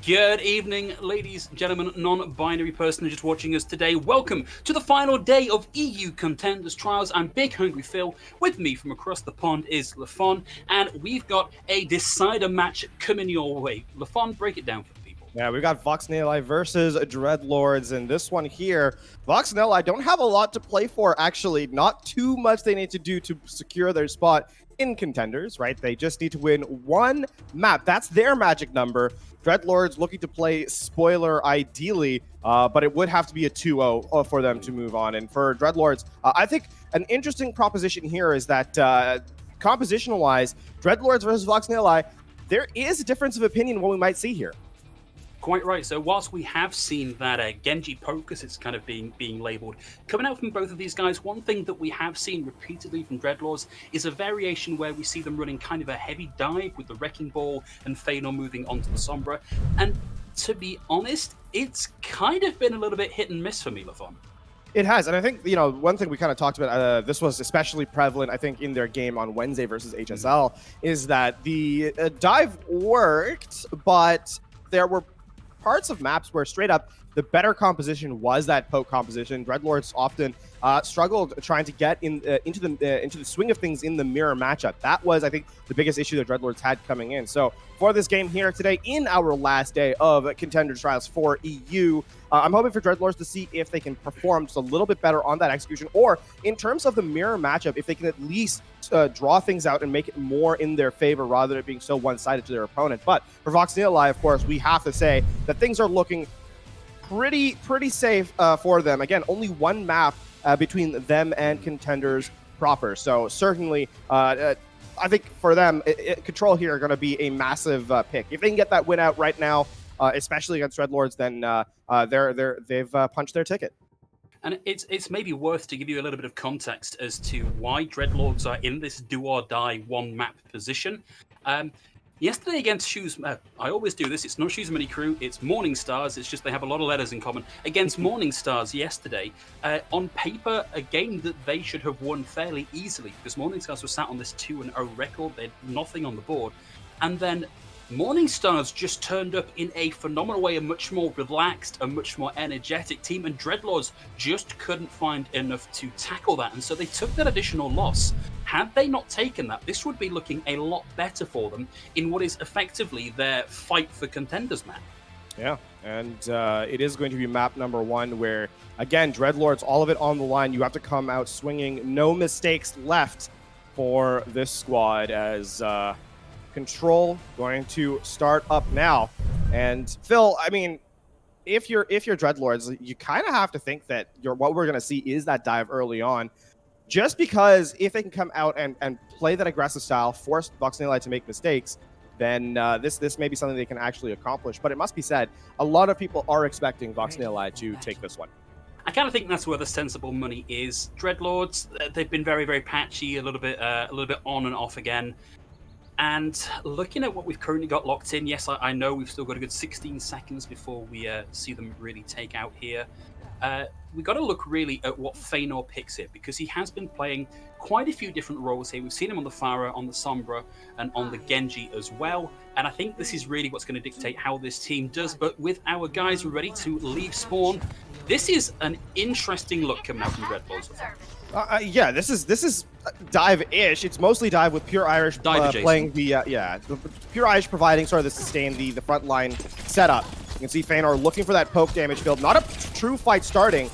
Good evening, ladies, gentlemen, non-binary person just watching us today. Welcome to the final day of EU Contenders Trials. I'm Big Hungry Phil. With me from across the pond is Lafon, and we've got a decider match coming your way. Lafon, break it down for the people. Yeah, we've got Vox Nihili versus Dreadlords, and this one here, Vox Nihili don't have a lot to play for, actually. Not too much they need to do to secure their spot in Contenders, right? They just need to win one map. That's their magic number. Dreadlords looking to play spoiler ideally, but it would have to be a 2-0 for them to move on. And for Dreadlords, I think an interesting proposition here is that compositional-wise, Dreadlords versus Vox Nihili, there is a difference of opinion what we might see here. Quite right. So whilst we have seen that Genji poke, as it's kind of being labelled, coming out from both of these guys, one thing that we have seen repeatedly from Dreadlords is a variation where we see them running kind of a heavy dive with the Wrecking Ball and Feanor moving onto the Sombra. And to be honest, it's kind of been a little bit hit and miss for me, Lafon. It has, and I think, you know, one thing we kind of talked about, this was especially prevalent, I think, in their game on Wednesday versus HSL, is that the dive worked, but there were parts of maps where straight up the better composition was that poke composition. Dreadlords often struggled trying to get into the swing of things in the mirror matchup. That was, I think, the biggest issue that Dreadlords had coming in. So for this game here today, in our last day of Contender Trials for EU, I'm hoping for Dreadlords to see if they can perform just a little bit better on that execution, or in terms of the mirror matchup, if they can at least draw things out and make it more in their favor rather than it being so one-sided to their opponent. But for Vox Nihili, of course, we have to say that things are looking pretty safe for them. Again, only one map between them and Contenders proper. So certainly, I think for them, Control here are going to be a massive pick. If they can get that win out right now, especially against Dreadlords, then they've punched their ticket. And it's maybe worth to give you a little bit of context as to why Dreadlords are in this do-or-die one-map position. Yesterday against Shoes, I always do this, it's not Shoes Money Crew, it's Morning Stars, it's just they have a lot of letters in common. Against Morning Stars yesterday, on paper, a game that they should have won fairly easily, because Morning Stars was sat on this 2-0 record, they had nothing on the board. And then Morning Stars just turned up in a phenomenal way, a much more relaxed, a much more energetic team, and Dreadlords just couldn't find enough to tackle that, and so they took that additional loss. Had they not taken that, this would be looking a lot better for them in what is effectively their fight for Contenders map. Yeah, and it is going to be map number 1 where, again, Dreadlords, all of it on the line. You have to come out swinging. No mistakes left for this squad as Control going to start up now. And Phil, I mean, if you're Dreadlords, you kind of have to think that what we're going to see is that dive early on. Just because if they can come out and play that aggressive style, force Vox Nihili to make mistakes, then this may be something they can actually accomplish. But it must be said, a lot of people are expecting Vox Nihili to take this one. I kind of think that's where the sensible money is. Dreadlords, they've been very patchy, a little bit on and off again. And looking at what we've currently got locked in, yes, I know we've still got a good 16 seconds before we see them really take out here. We've got to look really at what Feanor picks here, because he has been playing quite a few different roles here. We've seen him on the Pharah, on the Sombra, and on the Genji as well. And I think this is really what's going to dictate how this team does. But with our guys ready to leave spawn, this is an interesting look coming out from Dreadlords. Yeah, this is dive-ish. It's mostly dive with Pure Irish playing the Pure Irish providing sort of the sustain, the front line setup. You can see Feanor looking for that poke damage build. Not a true fight starting,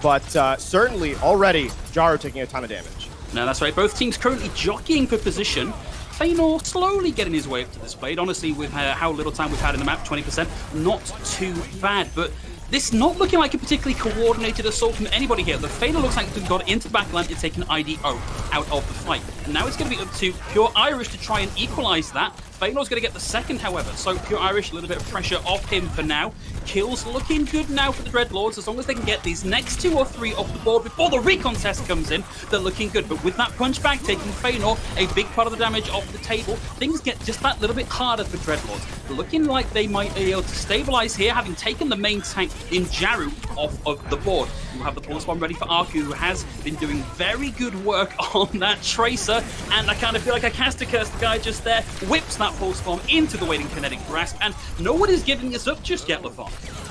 but certainly already Jaro taking a ton of damage. No, that's right. Both teams currently jockeying for position. Feanor slowly getting his way up to this blade. Honestly, with how little time we've had in the map, 20%, not too bad. But this not looking like a particularly coordinated assault from anybody here. The Feanor looks like they've got into the backline and taken IDO out of the fight. And now it's going to be up to Pure Irish to try and equalize that. Feanor's going to get the second, however. So Pure Irish, a little bit of pressure off him for now. Kills looking good now for the Dreadlords. As long as they can get these next 2 or 3 off the board before the recontest comes in, they're looking good. But with that punch back, taking Feanor a big part of the damage off the table, things get just that little bit harder for Dreadlords. Looking like they might be able to stabilize here, having taken the main tank in Jaru off of the board. We'll have the pulse bomb ready for Arku, who has been doing very good work on that Tracer. And I kind of feel like I cast a curse. The guy just there whips that that pulse bomb into the waiting kinetic grasp, and no one is giving this up just yet, Lafon.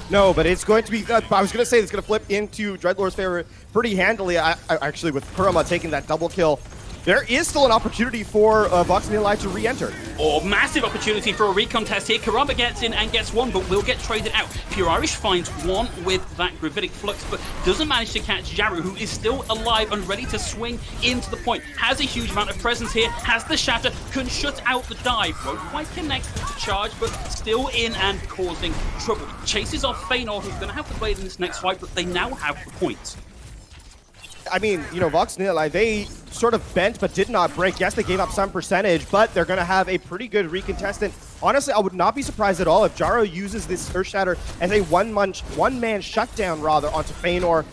No, but it's going to be, I was going to say it's going to flip into Dreadlords' favor pretty handily. Actually, with Kurama taking that double kill, there is still an opportunity for Vox and Nihili to re-enter. Oh, massive opportunity for a recontest here. Kurama gets in and gets one, but will get traded out. Pure Irish finds one with that gravitic flux, but doesn't manage to catch Jaru, who is still alive and ready to swing into the point. Has a huge amount of presence here, has the shatter, can shut out the dive. Won't quite connect to charge, but still in and causing trouble. Chases off Feanor, who's going to have the blade in this next fight, but they now have the point. I mean, you know, Vox and Nihili, they sort of bent but did not break. Yes, they gave up some percentage, but they're going to have a pretty good recontestant. Honestly, I would not be surprised at all if Jaro uses this Earth Shatter as a one-man shutdown, rather, onto Feanor.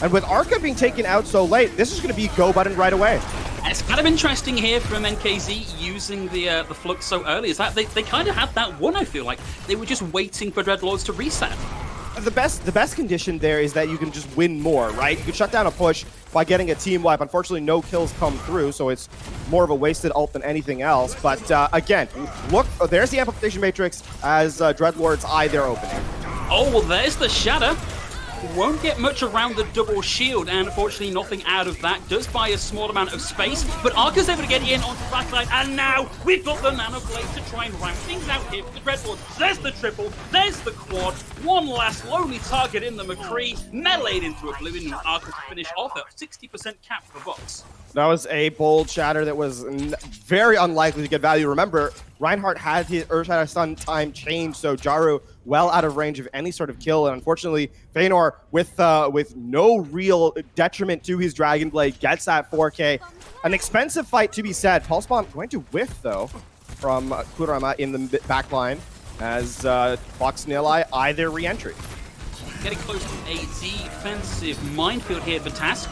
And with Arca being taken out so late, this is going to be go button right away. It's kind of interesting here from NKZ using the Flux so early, is that they kind of had that one, I feel like. They were just waiting for Dreadlords to reset. The best condition there is that you can just win more, right? You can shut down a push by getting a team wipe. Unfortunately, no kills come through, so it's more of a wasted ult than anything else. But again, look, there's the amplification matrix as Dreadlords eye their opening. Oh, well, there's the shatter. Won't get much around the double shield, and unfortunately nothing out of that. Does buy a small amount of space, but Arca's able to get in onto the backline, and now we've got the Nano Blade to try and round things out here for the Dreadlords. There's the triple, there's the quad, one last lonely target in the McCree, meleeed into oblivion, and Arca to finish off at 60% cap for Vox. That was a bold shatter that was very unlikely to get value. Remember, Reinhardt had his Earth Shatter stun time changed, so Jaru well out of range of any sort of kill. And unfortunately, Feanor, with no real detriment to his Dragon Blade, gets that 4K. An expensive fight to be said. Pulse Bomb going to whiff, though, from Kurama in the back line as Vox and Nihili eye their re-entry. Getting close to a defensive minefield here for Task.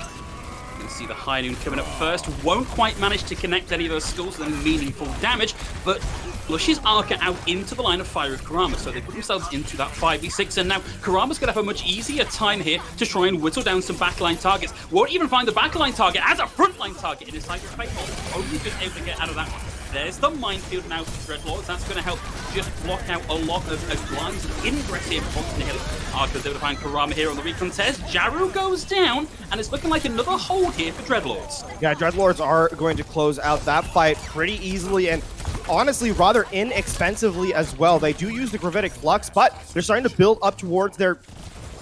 You can see the High Noon coming up first. Won't quite manage to connect any of those skulls with any meaningful damage, but flushes Arca out into the line of fire of Kurama, so they put themselves into that 5v6, and now Kurama's going to have a much easier time here to try and whittle down some backline targets. Won't even find the backline target as a frontline target in his sight of Fate. Only just able to get out of that one. There's the minefield now for Dreadlords. That's going to help just block out a lot of lines of ingress here from Vox and Nihili. Arca's able to find Kurama here on the recontest. Jaru goes down, and it's looking like another hold here for Dreadlords. Yeah, Dreadlords are going to close out that fight pretty easily, and honestly, rather inexpensively as well. They do use the Gravitic Flux, but they're starting to build up towards their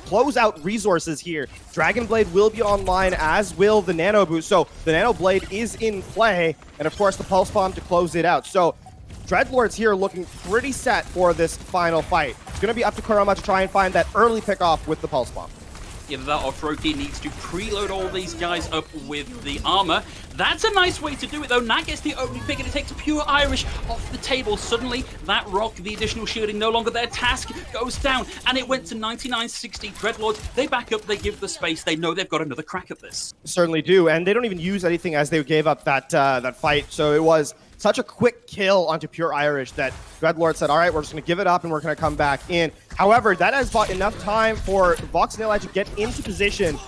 closeout resources here. Dragon Blade will be online, as will the Nano Boost. So the Nano Blade is in play, and of course the Pulse Bomb to close it out. So Dreadlords here looking pretty set for this final fight. It's going to be up to Kurama to try and find that early pickoff with the Pulse Bomb. Either that or Froki needs to preload all these guys up with the armor. That's a nice way to do it, though. Nat gets the opening pick, and it takes Pure Irish off the table. Suddenly, that rock, the additional shielding, no longer their task, goes down, and it went to 99-60. Dreadlords, they back up, they give the space. They know they've got another crack at this. Certainly do, and they don't even use anything as they gave up that fight. So it was such a quick kill onto Pure Irish that Dreadlord said, all right, we're just going to give it up and we're going to come back in. However, that has bought enough time for Vox and Nihili to get into position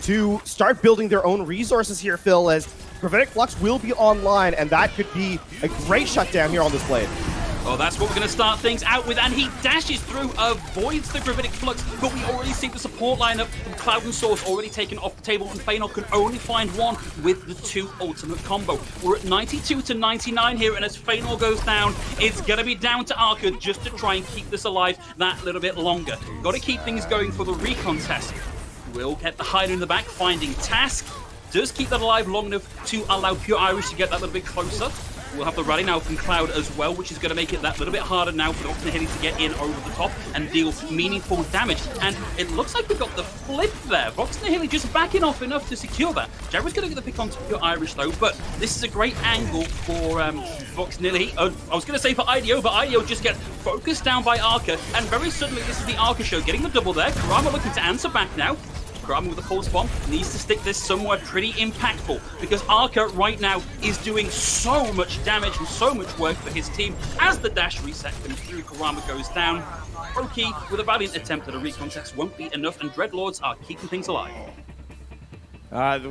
to start building their own resources here, Phil, as Gravitic Flux will be online, and that could be a great shutdown here on this blade. Well, that's what we're going to start things out with, and he dashes through, avoids the Gravitic Flux, but we already see the support lineup from Cloud and Source already taken off the table, and Feanor can only find one with the 2 ultimate combo. We're at 92 to 99 here, and as Feanor goes down, it's going to be down to Arca just to try and keep this alive that little bit longer. Got to keep things going for the recon test. We'll get the hider in the back, finding Task. Does keep that alive long enough to allow Pure Irish to get that little bit closer. We'll have the rally now from Cloud as well, which is going to make it that little bit harder now for Vox and Nihili to get in over the top and deal meaningful damage. And it looks like we've got the flip there. Vox and Nihili just backing off enough to secure that. Jared's going to get the pick onto Pure Irish though, but this is a great angle for Vox and Nihili. I was going to say for IDO, but IDO just gets focused down by Arca, and very suddenly this is the Arca show getting the double there. Kurama looking to answer back now. Kurama with the Pulse Bomb needs to stick this somewhere pretty impactful, because Arca right now is doing so much damage and so much work for his team. As the dash reset comes through, Kurama goes down. Oki with a valiant attempt at a recontest won't be enough, and Dreadlords are keeping things alive.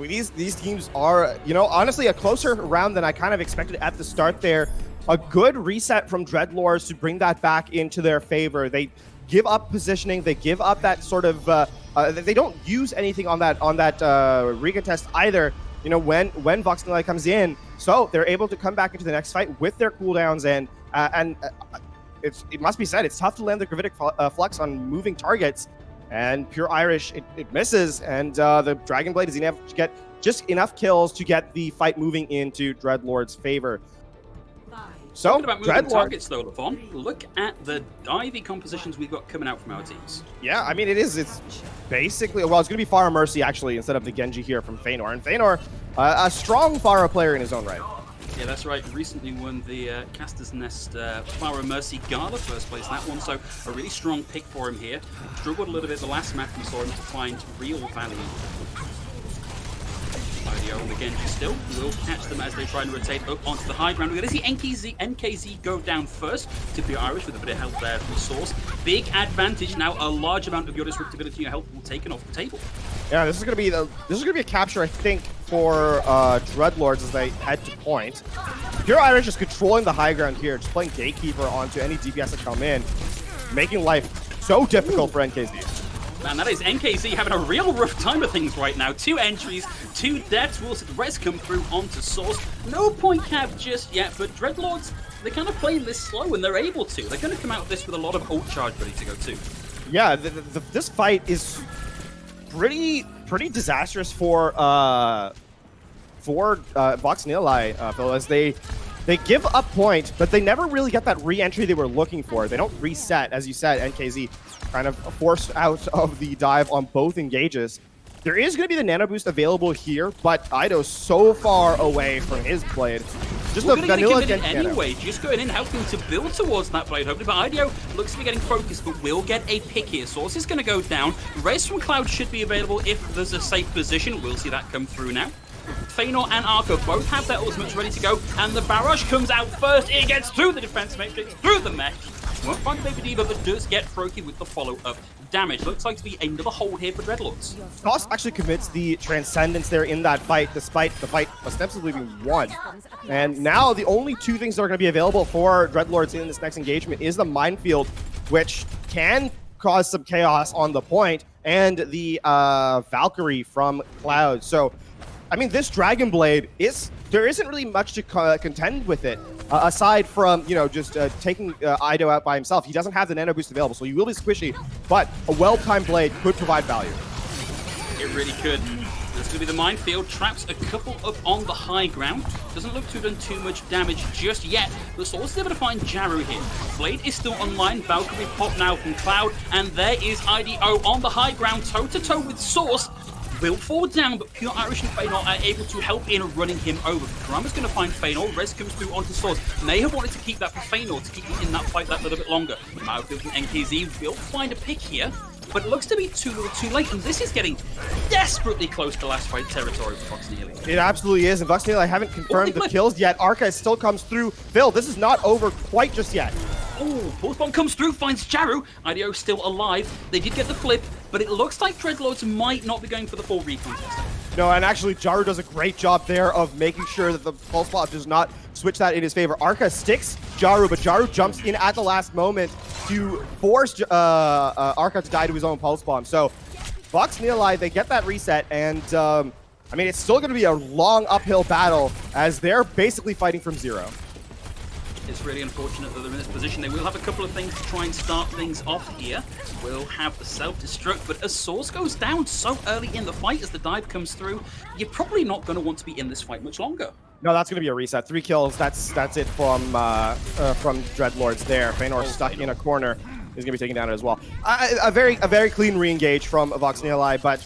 These teams are, you know, honestly a closer round than I kind of expected at the start there. a good reset from Dreadlords to bring that back into their favor. They give up positioning, they give up that sort of, they don't use anything on that recontest either, you know, when Vox Nihili comes in. So they're able to come back into the next fight with their cooldowns, and it must be said, it's tough to land the Gravitic Flux on moving targets, and Pure Irish, it misses, and the Dragon Blade is enough to get just enough kills to get the fight moving into Dreadlord's favor. So, talking about moving targets though, Levon, look at the divey compositions we've got coming out from our teams. Yeah, I mean, it's basically, well, it's going to be Pharah Mercy actually instead of the Genji here from Feanor. And Feanor, a strong Pharah player in his own right. Yeah, that's right. Recently won the Caster's Nest Pharah Mercy Gala, first place that one, so a really strong pick for him here. Struggled a little bit the last map we saw him to find real value. Ilios and the Genji still will catch them as they try and rotate up onto the high ground. We're going to see NKZ go down first to Pure Irish with a bit of help there from Source. Big advantage now. A large amount of your disruptability and health will taken off the table. Yeah, this is going to be a capture, I think, for Dreadlords as they head to point. Pure Irish is controlling the high ground here, just playing Gatekeeper onto any DPS that come in, making life so difficult for NKZ. Man, that is NKZ having a real rough time of things right now. 2 entries, 2 deaths. We'll see the rest come through onto Source. No point cap just yet, but Dreadlords, they're kind of playing this slow, and they're able to. They're going to come out of this with a lot of ult charge ready to go too. Yeah, this fight is pretty disastrous for Vox Nihili, Phil, as they give up point, but they never really get that re-entry they were looking for. They don't reset, as you said. NKZ kind of forced out of the dive on both engages. There is going to be the nano boost available here, but Ido's so far away from his blade. Just a vanilla anyway, just going in, helping to build towards that blade, hopefully. But Ido looks to be getting focused, but will get a pick here. Source is going to go down. Res from Cloud should be available if there's a safe position. We'll see that come through now. Feanor and Arco both have their ultimates ready to go, and the barrage comes out first. It gets through the defense matrix, through the mech. Won't find Baby Diva, but does get Froakie with the follow-up damage. Looks like to be another hold here for Dreadlords. Toss actually commits the Transcendence there in that fight, despite the fight ostensibly being won. And now the only 2 things that are going to be available for Dreadlords in this next engagement is the Minefield, which can cause some chaos on the point, and the Valkyrie from Cloud. So, I mean, this Dragon Blade there isn't really much to contend with it, aside from, you know, just taking Ido out by himself. He doesn't have the nano boost available, so he will be squishy, but a well-timed blade could provide value. It really could. There's going to be the Minefield, traps a couple up on the high ground. Doesn't look to have done too much damage just yet. The Source is able to find Jaru here. Blade is still online, Valkyrie pop now from Cloud, and there is IDO on the high ground, toe-to-toe with Source. Will fall down, but Pure Irish and Feanor are able to help in running him over. Karama's going to find Feanor. Res comes through onto Source. May have wanted to keep that for Feanor to keep him in that fight that little bit longer. Minefield from NKZ will find a pick here, but it looks to be too little too late, and this is getting desperately close to last fight territory for Vox Nihili. It absolutely is, and Vox Nihili haven't confirmed the kills yet. Arca still comes through. Phil, this is not over quite just yet. Oh, Pulse Bomb comes through, finds Jaru. IDO still alive. They did get the flip, but it looks like Dreadlords might not be going for the full recontest. No, and actually, Jaru does a great job there of making sure that the Pulse Bomb does not switch that in his favor. Arca sticks Jaru, but Jaru jumps in at the last moment to force Arca to die to his own Pulse Bomb. So, Vox Nihili, they get that reset, and I mean, it's still going to be a long uphill battle as they're basically fighting from zero. It's really unfortunate that they're in this position. They will have a couple of things to try and start things off here. We'll have the self-destruct, but as Source goes down so early in the fight as the dive comes through, you're probably not going to want to be in this fight much longer. No, that's going to be a reset. 3 kills, that's it from Dreadlords there. Feanor stuck in a corner. He's going to be taken down as well. A very clean re-engage from Vox Nihili, but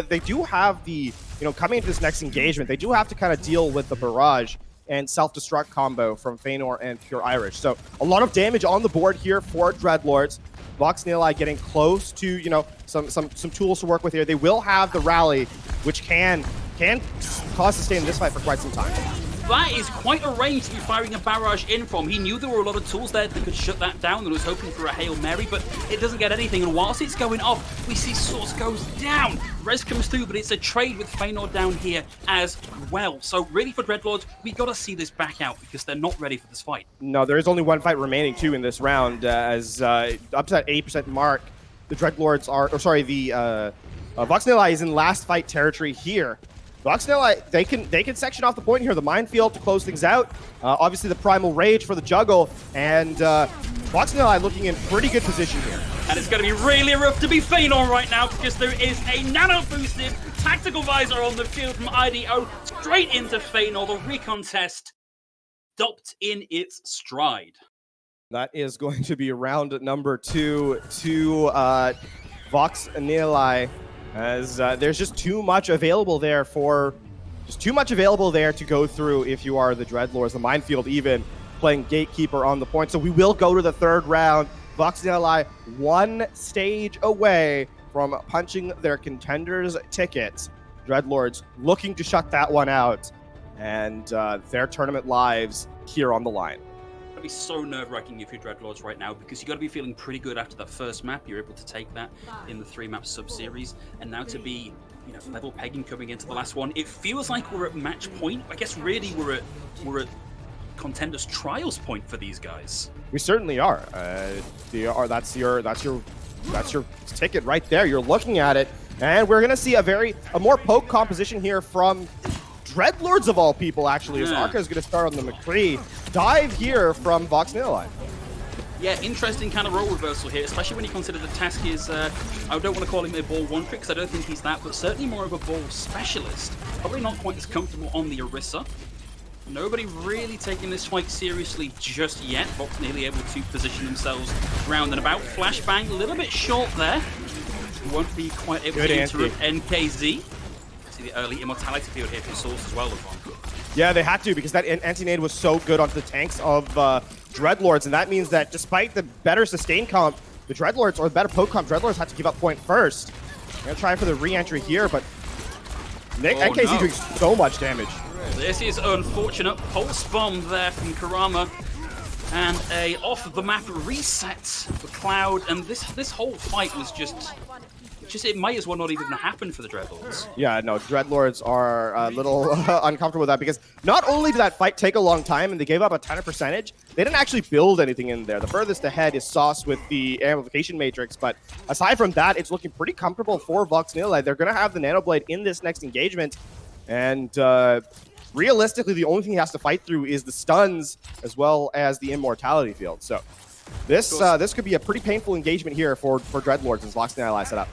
they do have the, you know, coming into this next engagement, they do have to kind of deal with the barrage and self-destruct combo from Feanor and Pure Irish. So a lot of damage on the board here for Dreadlords. Vox Nihili getting close to, you know, some tools to work with here. They will have the rally, which can cause sustain in this fight for quite some time. That is quite a range to be firing a barrage in from. He knew there were a lot of tools there that could shut that down and was hoping for a Hail Mary, but it doesn't get anything. And whilst it's going off, we see Source goes down. Res comes through, but it's a trade with Feynor down here as well. So really for Dreadlords, we got to see this back out because they're not ready for this fight. No, there is only one fight remaining too in this round, as up to that 80% mark, the Dreadlords are, or sorry, the Vox Nihili is in last fight territory here. Vox Nihili, they can section off the point here, the minefield to close things out. Obviously the Primal Rage for the juggle, and Vox Nihili looking in pretty good position here. And it's going to be really rough to be Feynor right now because there is a nano-boosted tactical visor on the field from IDO straight into Feynor. The recon test stopped in its stride. That is going to be round number 2 to Vox Nihili, as there's just too much available there to go through if you are the Dreadlords. The minefield even playing gatekeeper on the point. So we will go to the third round. Vox Nihili one stage away from punching their Contenders ticket. Dreadlords looking to shut that one out, and their tournament lives here on the line. It'll be so nerve-wracking if you're Dreadlords right now because you got to be feeling pretty good after that first map. You're able to take that in the 3-map sub-series, and now to be, you know, level pegging coming into the last one. It feels like we're at match point. I guess really we're at Contenders trials point for these guys. We certainly are. That's your ticket right there. You're looking at it, and we're gonna see a more poke composition here from Dreadlords of all people, actually, as Arca is going to start on the McCree. Dive here from Vox Nihili. Yeah, interesting kind of role reversal here, especially when you consider the task is, I don't want to call him a ball one trick because I don't think he's that, but certainly more of a ball specialist. Probably not quite as comfortable on the Orisa. Nobody really taking this fight seriously just yet. Vox nearly able to position themselves round and about. Flashbang a little bit short there. Won't be quite able to interrupt NKZ. See the early immortality field here from Source as well. Yeah, they had to because that anti-nade was so good onto the tanks of Dreadlords, and that means that despite the better sustain comp, the Dreadlords, or the better poke comp, Dreadlords had to give up point first. They're going to try for the re-entry here, but NKZ doing so much damage. This is unfortunate. Pulse bomb there from Karama. And a off-the-map reset for Cloud. And this whole fight was just it might as well not even happen for the Dreadlords. Yeah, no, Dreadlords are a little uncomfortable with that because not only did that fight take a long time and they gave up a ton of percentage, they didn't actually build anything in there. The furthest ahead is Sauce with the Amplification Matrix, but aside from that, it's looking pretty comfortable for Vox Nihili. They're going to have the Nanoblade in this next engagement, and realistically, the only thing he has to fight through is the stuns as well as the Immortality field. So this could be a pretty painful engagement here for Dreadlords as Vox Nihili set up.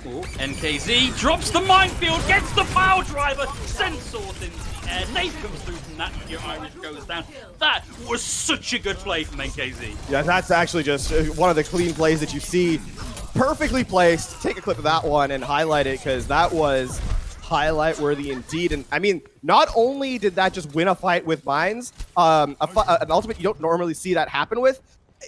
Ooh, NKZ drops the minefield, gets the power driver, sends Source into the air. Nate comes through from that, your Irish goes down. That was such a good play from NKZ. Yeah, that's actually just one of the clean plays that you see. Perfectly placed. Take a clip of that one and highlight it because that was highlight worthy indeed. And I mean, not only did that just win a fight with mines, an ultimate you don't normally see that happen with,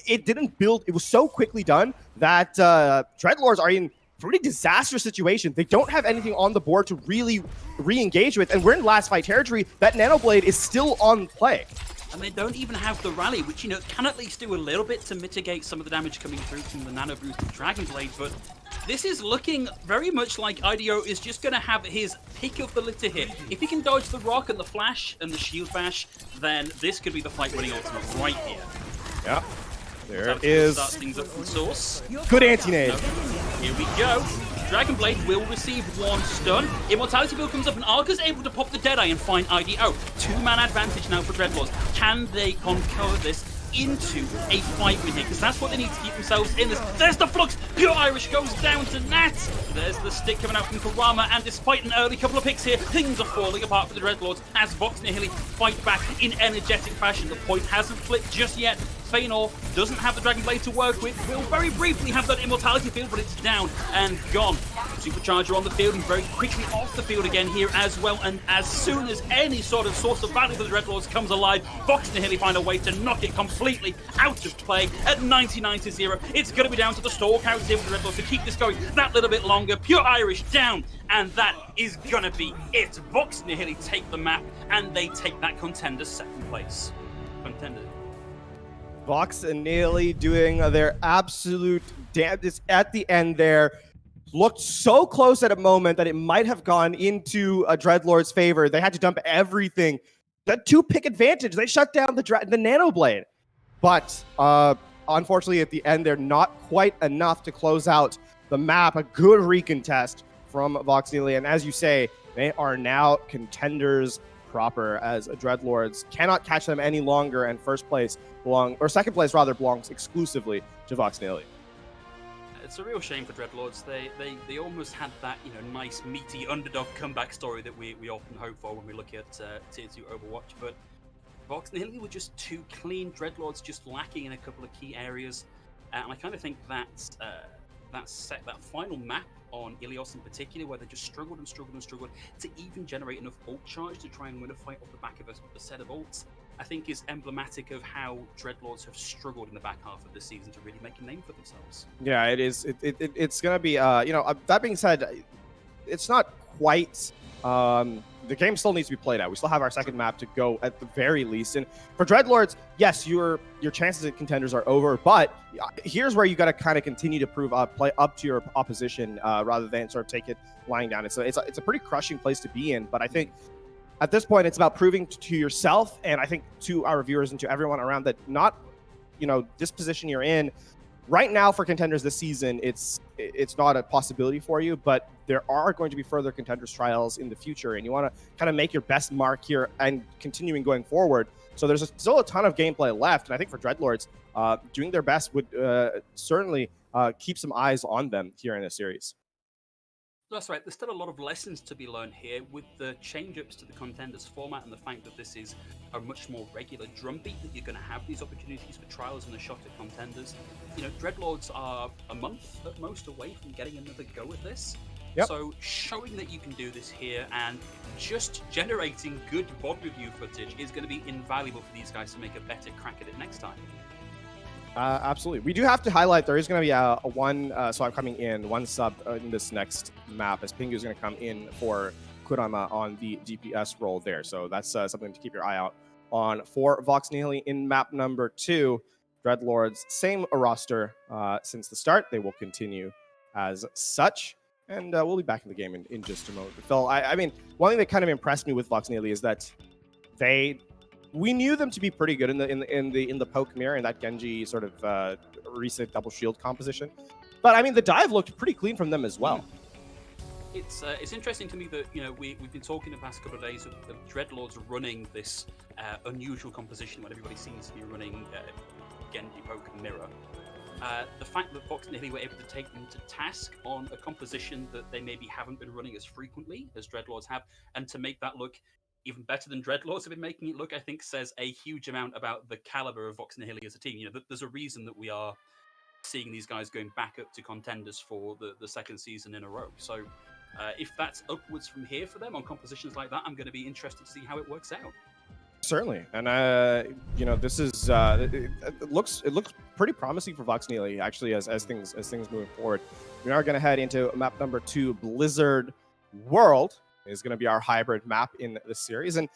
it didn't build, it was so quickly done that Dreadlords are in pretty disastrous situation. They don't have anything on the board to really re-engage with, and we're in last fight territory. That Nanoblade is still on play. And they don't even have the rally, which, you know, can at least do a little bit to mitigate some of the damage coming through from the Nano Boosted Dragon Blade, but this is looking very much like IDO is just going to have his pick of the litter here. If he can dodge the rock and the flash and the shield bash, then this could be the fight-winning ultimate right here. Yeah. There is start things up from Source. Good anti-nade. Here we go. Dragon Blade will receive one stun. Immortality build comes up and Arca's able to pop the Deadeye and find IDO. 2-man advantage now for Dreadlords. Can they convert this into a fight win here? Because that's what they need to keep themselves in this. There's the Flux. Pure Irish goes down to Nat. There's the stick coming out from Karama, and despite an early couple of picks here, things are falling apart for the Dreadlords as Vox Nihili fight back in energetic fashion. The point hasn't flipped just yet. Feanor doesn't have the Dragon Blade to work with. Will very briefly have that Immortality field, but it's down and gone. Supercharger on the field and very quickly off the field again here as well. And as soon as any sort of source of value for the Dreadlords comes alive, Vox Nihili find a way to knock it completely out of play at 99-0. It's going to be down to the Stalk out here with the Dreadlords to keep this going that little bit longer. Pure Irish down, and that is going to be it. Vox Nihili take the map, and they take that Contenders second place. Contenders. Vox and Nihili doing their absolute damnedest at the end there. Looked so close at a moment that it might have gone into a Dreadlord's favor. They had to dump everything. That 2-pick advantage. They shut down the Nano Blade. But unfortunately, at the end, they're not quite enough to close out the map. A good recontest from Vox Nihili. And as you say, they are now Contenders proper, as Dreadlords cannot catch them any longer, and second place rather belongs exclusively to Vox Nihili. It's a real shame for Dreadlords. They almost had that nice meaty underdog comeback story that we often hope for when we look at Tier 2 Overwatch, but Vox Nihili were just too clean. Dreadlords just lacking in a couple of key areas, and I kind of think that that final map on Ilios in particular, where they just struggled to even generate enough ult charge to try and win a fight off the back of a set of ults, I think is emblematic of how Dreadlords have struggled in the back half of the season to really make a name for themselves. Yeah, it is. It's going to be, that being said, it's not quite, the game still needs to be played out. We still have our second map to go at the very least. And for Dreadlords, yes, your chances at Contenders are over, but here's where you got to kind of continue to play up to your opposition rather than sort of take it lying down. It's a pretty crushing place to be in, but I think at this point, it's about proving to yourself, and I think to our viewers and to everyone around, that not, this position you're in right now for Contenders this season, it's not a possibility for you, but there are going to be further Contenders trials in the future, and you want to kind of make your best mark here and continuing going forward. So there's still a ton of gameplay left, and I think for Dreadlords, doing their best would certainly keep some eyes on them here in this series. That's right. There's still a lot of lessons to be learned here with the change-ups to the Contenders format and the fact that this is a much more regular drumbeat, that you're going to have these opportunities for trials and a shot at Contenders. Dreadlords are a month at most away from getting another go at this. Yep. So showing that you can do this here and just generating good VOD review footage is going to be invaluable for these guys to make a better crack at it next time. Absolutely. We do have to highlight there is going to be one sub in this next map, as Pingu is going to come in for Kurama on the DPS role there. So that's something to keep your eye out on for Vox Nihili in map number 2. Dreadlords, same roster since the start. They will continue as such. And we'll be back in the game in just a moment. Phil, I mean, one thing that kind of impressed me with Vox Nihili is that we knew them to be pretty good in the poke mirror and that Genji sort of recent double shield composition, but I mean the dive looked pretty clean from them as well. It's interesting to me that we've been talking the past couple of days of Dreadlords running this unusual composition when everybody seems to be running Genji poke and mirror. The fact that Vox Nihili were able to take them to task on a composition that they maybe haven't been running as frequently as Dreadlords have, and to make that look even better than Dreadlords have been making it look, I think says a huge amount about the caliber of Vox Nihili as a team. There's a reason that we are seeing these guys going back up to Contenders for the second season in a row. So if that's upwards from here for them on compositions like that, I'm going to be interested to see how it works out. Certainly, and this is it looks pretty promising for Vox Nihili actually as things move forward. We are going to head into map number 2, Blizzard World. Is going to be our hybrid map in this series. And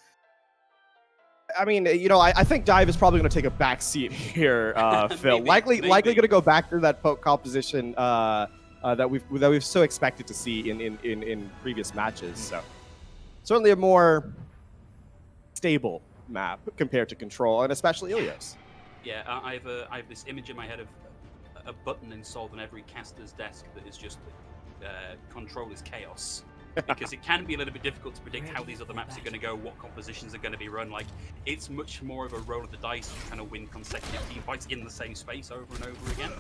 I mean, I think Dive is probably going to take a back seat here, Phil. Maybe. Likely going to go back to that poke composition that we've so expected to see in previous matches. So certainly a more stable map compared to Control, and especially Ilios. Yeah, I have this image in my head of a button installed on every caster's desk that is just Control is chaos. Because it can be a little bit difficult to predict how these other maps are going to go, what compositions are going to be run. Like, it's much more of a roll of the dice to kind of win consecutive team fights in the same space over and over again.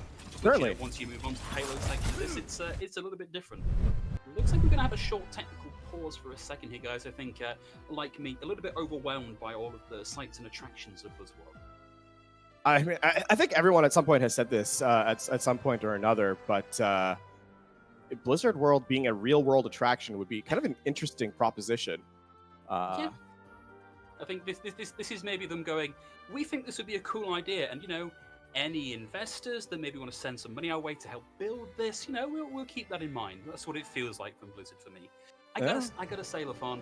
Certainly. Which, once you move on to the payload section of this, it's a little bit different. It looks like we're going to have a short technical pause for a second here, guys. I think, like me, a little bit overwhelmed by all of the sights and attractions of Buzzworld. I mean, I think everyone at some point has said this at some point or another, but Blizzard World being a real-world attraction would be kind of an interesting proposition. Yeah. I think this is maybe them going, we think this would be a cool idea, and, you know, any investors that maybe want to send some money our way to help build this, you know, we'll keep that in mind. That's what it feels like from Blizzard for me. I gotta say, Lafon,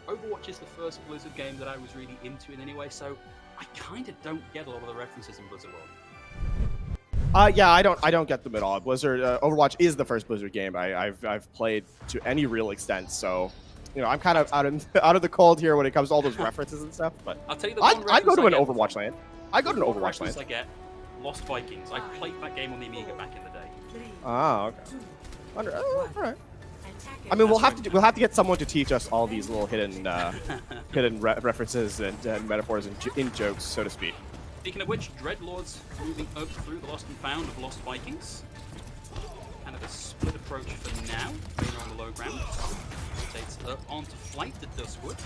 Overwatch is the first Blizzard game that I was really into in any way, so I kind of don't get a lot of the references in Blizzard World. Yeah, I don't get them at all. Blizzard Overwatch is the first Blizzard game I've played to any real extent, so you know I'm kind of out of the cold here when it comes to all those references and stuff. But I'll tell you the one I'd go to an I get Overwatch land. I go to an Overwatch land. I get Lost Vikings. I played that game on the EMEA back in the day. Ah, okay. All right. I mean, we'll have to get someone to teach us all these little hidden references and metaphors and in jokes, so to speak. Speaking of which, Dreadlords moving up through the lost and found of Lost Vikings. Kind of a split approach for now. Being on the low ground. Takes up onto flight to Duskwood.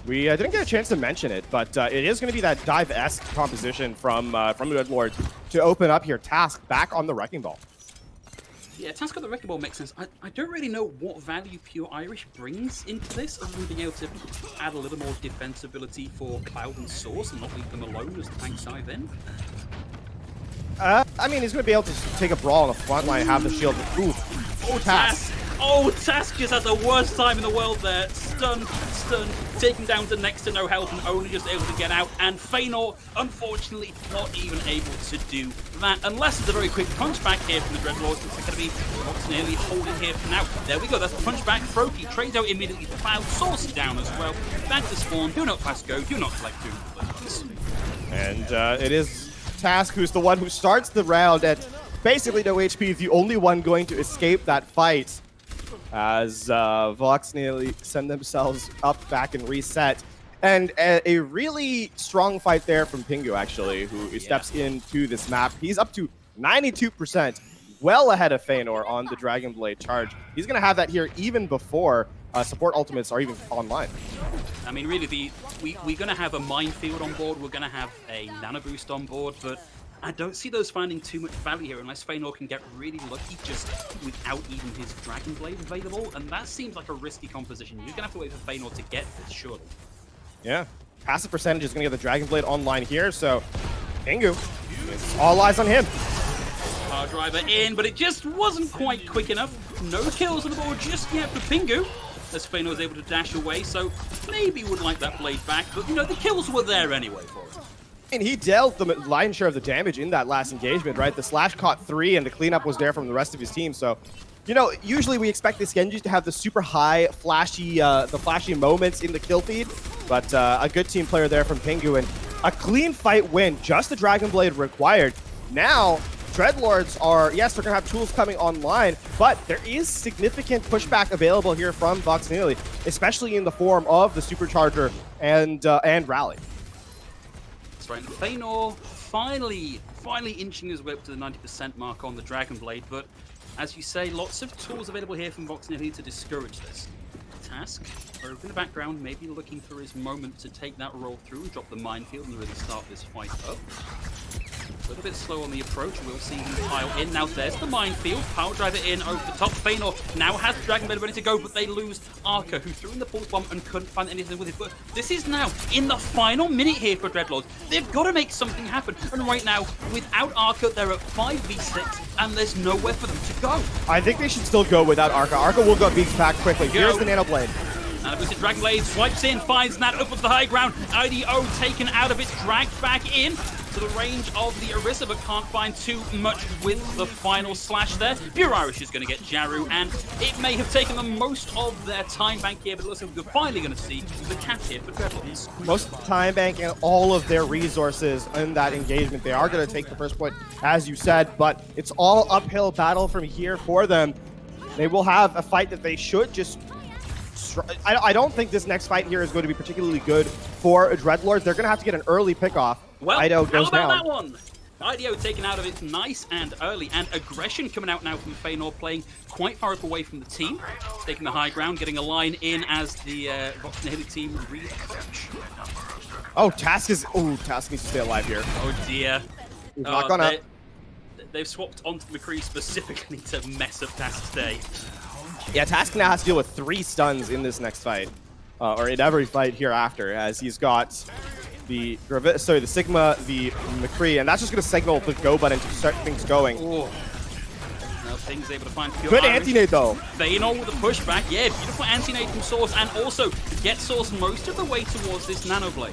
We didn't get a chance to mention it, but it is going to be that dive-esque composition from Dreadlords to open up here. Task back on the Wrecking Ball. Yeah, Task on the Wrecking Ball makes sense. I don't really know what value Pure Irish brings into this, other than being able to add a little more defensibility for Cloud and Source and not leave them alone as the tanks dive in. I mean, he's going to be able to take a brawl on the front line and have the shield. Ooh. Oh, Task! Oh, Task just had the worst time in the world there. Stunned, taken down to next to no health and only just able to get out. And Feanor, unfortunately, not even able to do that. Unless it's a very quick punch back here from the Dreadlords. It's going to be what's nearly holding here for now. There we go, that's the punch back. Froki trades out immediately to Cloud. Source down as well. Back to spawn. Do not pass go. Do not collect two. And it is Task who's the one who starts the round at basically no HP, the only one going to escape that fight. As Vox nearly send themselves up, back, and reset. And a really strong fight there from Pingu, actually, who steps into this map. He's up to 92%, well ahead of Feanor on the Dragon Blade charge. He's going to have that here even before support ultimates are even online. I mean, really, we're going to have a minefield on board. We're going to have a nano boost on board, but I don't see those finding too much value here unless Feanor can get really lucky just without even his Dragon Blade available, and that seems like a risky composition. You're going to have to wait for Feanor to get this, surely. Yeah. Passive percentage is going to get the Dragon Blade online here, so Pingu, it's all eyes on him. Power driver in, but it just wasn't quite quick enough. No kills on the board just yet for Pingu, as Feanor was able to dash away, so maybe would like that blade back, but, you know, the kills were there anyway for him. And he dealt the lion's share of the damage in that last engagement, right? The slash caught 3, and the cleanup was there from the rest of his team. So, you know, usually we expect this Genji to have the super high, flashy moments in the kill feed. But a good team player there from Pingu, and a clean fight win. Just the Dragon Blade required. Now, Dreadlords are, yes, they're going to have tools coming online, but there is significant pushback available here from Vox Nihili, especially in the form of the Supercharger and Rally. Right, Feanor finally inching his way up to the 90% mark on the Dragon Blade, but as you say, lots of tools available here from Vox Nihili to discourage this. Task, over in the background, maybe looking for his moment to take that roll through and drop the minefield and really start this fight up. A little bit slow on the approach, we'll see him pile in. Now there's the minefield, power driver in over the top. Feanor now has the Dragon Blade ready to go, but they lose Arca, who threw in the pulse bomb and couldn't find anything with it. But this is now in the final minute here for Dreadlords. They've got to make something happen. And right now, without Arca, they're at 5v6, and there's nowhere for them to go. I think they should still go without Arca. Arca will go beats back quickly. Here's the Nano Blade. Anubis Dragon Blade swipes in, finds that up at the high ground. IDO taken out of it, dragged back in to the range of the Orisa, but can't find too much with the final slash there. Pure Irish is going to get Jaru, and it may have taken them most of their time bank here, but it looks like we're finally going to see the cap here for Dreadlords. Most of the time bank and all of their resources in that engagement. They are going to take the first point, as you said, but it's all uphill battle from here for them. They will have a fight that they should just... I don't think this next fight here is going to be particularly good for Dreadlords. They're going to have to get an early pick-off. Well, Ido goes how about down. that one? IDO taken out of it nice and early, and aggression coming out now from Feynor, playing quite far up away from the team, taking the high ground, getting a line in as the Vox Nihili team re-approach. Oh, Task is... Oh, Task needs to stay alive here. Oh dear. He's not gonna... They've swapped onto McCree specifically to mess up Task's day. Yeah, Task now has to deal with 3 stuns in this next fight, or in every fight hereafter, as he's got the Sigma, the McCree, and that's just going to signal the go button to start things going. Ooh. Now Thing's able to find good anti-nade though. Feynor with a pushback, yeah, beautiful anti-nade from Source, and also get Source most of the way towards this Nano Blade.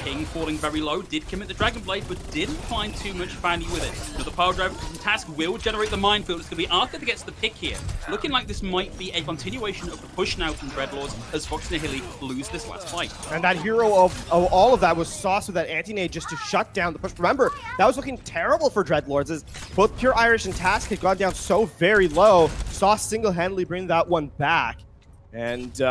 King falling very low, did commit the Dragon Blade, but didn't find too much value with it. Now the power drive from Task will generate the minefield. It's going to be Arca that gets the pick here. Looking like this might be a continuation of the push now from Dreadlords as Vox Nihili lose this last fight. And that hero of all of that was Sauce with that anti-nade just to shut down the push. Remember, that was looking terrible for Dreadlords as both Pure Irish and Task had gone down so very low. Sauce single-handedly bring that one back. And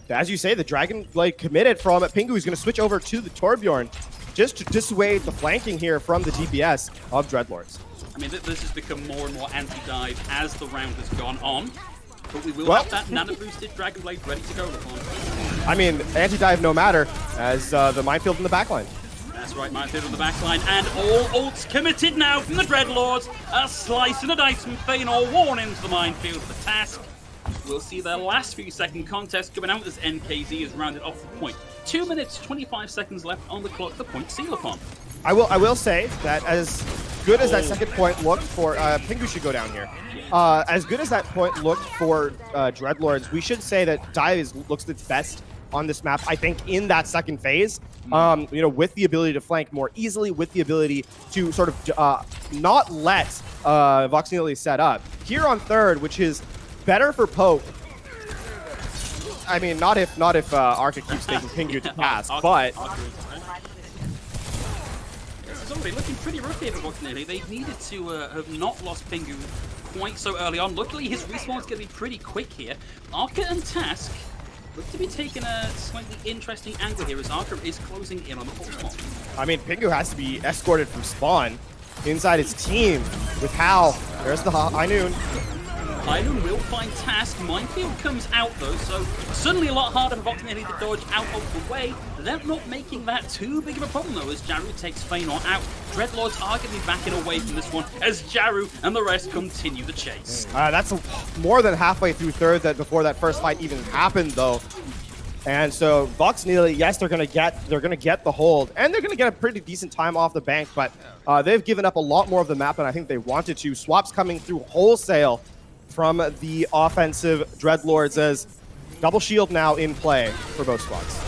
as you say, the Dragon Blade committed from Pingu is going to switch over to the Torbjorn just to dissuade the flanking here from the DPS of Dreadlords. I mean, this has become more and more anti-dive as the round has gone on, but we will have that nano-boosted Dragon Blade ready to go upon. I mean, anti-dive no matter, as the minefield in the backline. That's right, minefield in the backline, and all ults committed now from the Dreadlords. A slice and a dice from Feynor, worn into the minefield for Task. We'll see their last few second contest coming out as NKZ is rounded off the point. 2 minutes, 25 seconds left on the clock, the point seal upon. I will say that as good as that second point looked for, Pingu should go down here. As good as that point looked for Dreadlords, we should say that Dive looks its best on this map, I think, in that second phase. You know, with the ability to flank more easily, with the ability to sort of not let Vox Nihili set up. Here on third, which is better for Poke. I mean, not if Arca keeps taking Pingu to task, but it's already looking pretty rough here for Vox Nihili. They needed to have not lost Pingu quite so early on. Luckily, his respawn's going to be pretty quick here. Arca and Task look to be taking a slightly interesting angle here as Arca is closing in on the full spawn. I mean, Pingu has to be escorted from spawn inside his team with Hal. There's the High Noon. High Noon will find Task. Minefield comes out though, so suddenly a lot harder for Vox Nihili to dodge out of the way. They're not making that too big of a problem though as Jaru takes Feynor out. Dreadlords are going to be backing away from this one as Jaru and the rest continue the chase. That's more than halfway through third before that first fight even happened though. And so Vox Nihili, yes, they're gonna get the hold, and they're gonna get a pretty decent time off the bank, but they've given up a lot more of the map than I think they wanted to. Swaps coming through wholesale from the offensive Dreadlords as double shield now in play for both squads.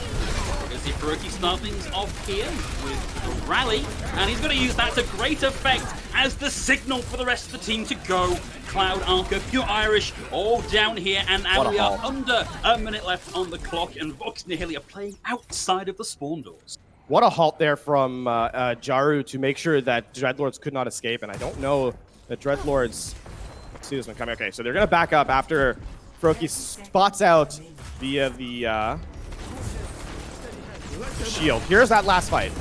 We're going to see Faruqi start things off here with a rally, and he's going to use that to great effect as the signal for the rest of the team to go. Cloud, Arca, Pure Irish, all down here, and now we are under a minute left on the clock, and Vox Nihili are playing outside of the spawn doors. What a halt there from Jaru to make sure that Dreadlords could not escape, and I don't know that Dreadlords see this one coming. Okay, so they're gonna back up after Faruqi spots out the shield. Here's that last fight.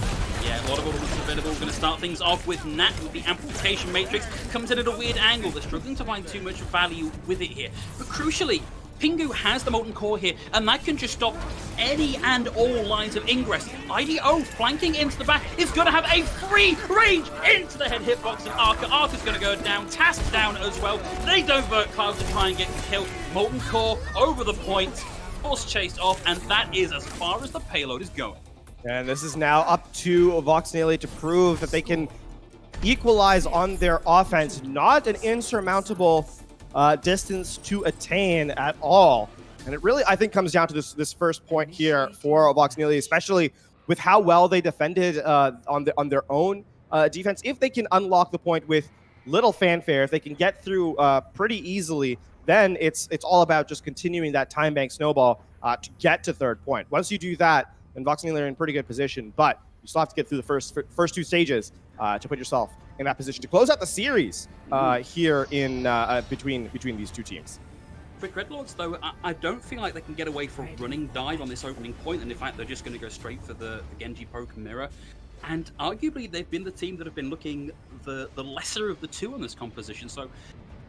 Yeah, a lot of ultimates available. Going to start things off with Nat with the amplification matrix. Comes in at a weird angle. They're struggling to find too much value with it here. But crucially, Pingu has the Molten Core here, and that can just stop any and all lines of ingress. IDO flanking into the back is going to have a free range into the head hitbox, and Arca's going to go down, Task down as well. They divert Cloud to try and get the kill. Molten Core over the point, force chased off, and that is as far as the payload is going. And this is now up to Vox Nihili to prove that they can equalize on their offense. Not an insurmountable distance to attain at all. And it really, I think, comes down to this first point here for Vox Nihili, especially with how well they defended on their own defense. If they can unlock the point with little fanfare, if they can get through pretty easily, then it's all about just continuing that time bank snowball to get to third point. Once you do that, then Vox Nihili are in pretty good position, but you still have to get through the first two stages to put yourself in that position to close out the series here in between these two teams. For Dreadlords, though, I don't feel like they can get away from running dive on this opening point, and in fact, they're just going to go straight for the Genji poke mirror. And arguably, they've been the team that have been looking the lesser of the two on this composition. So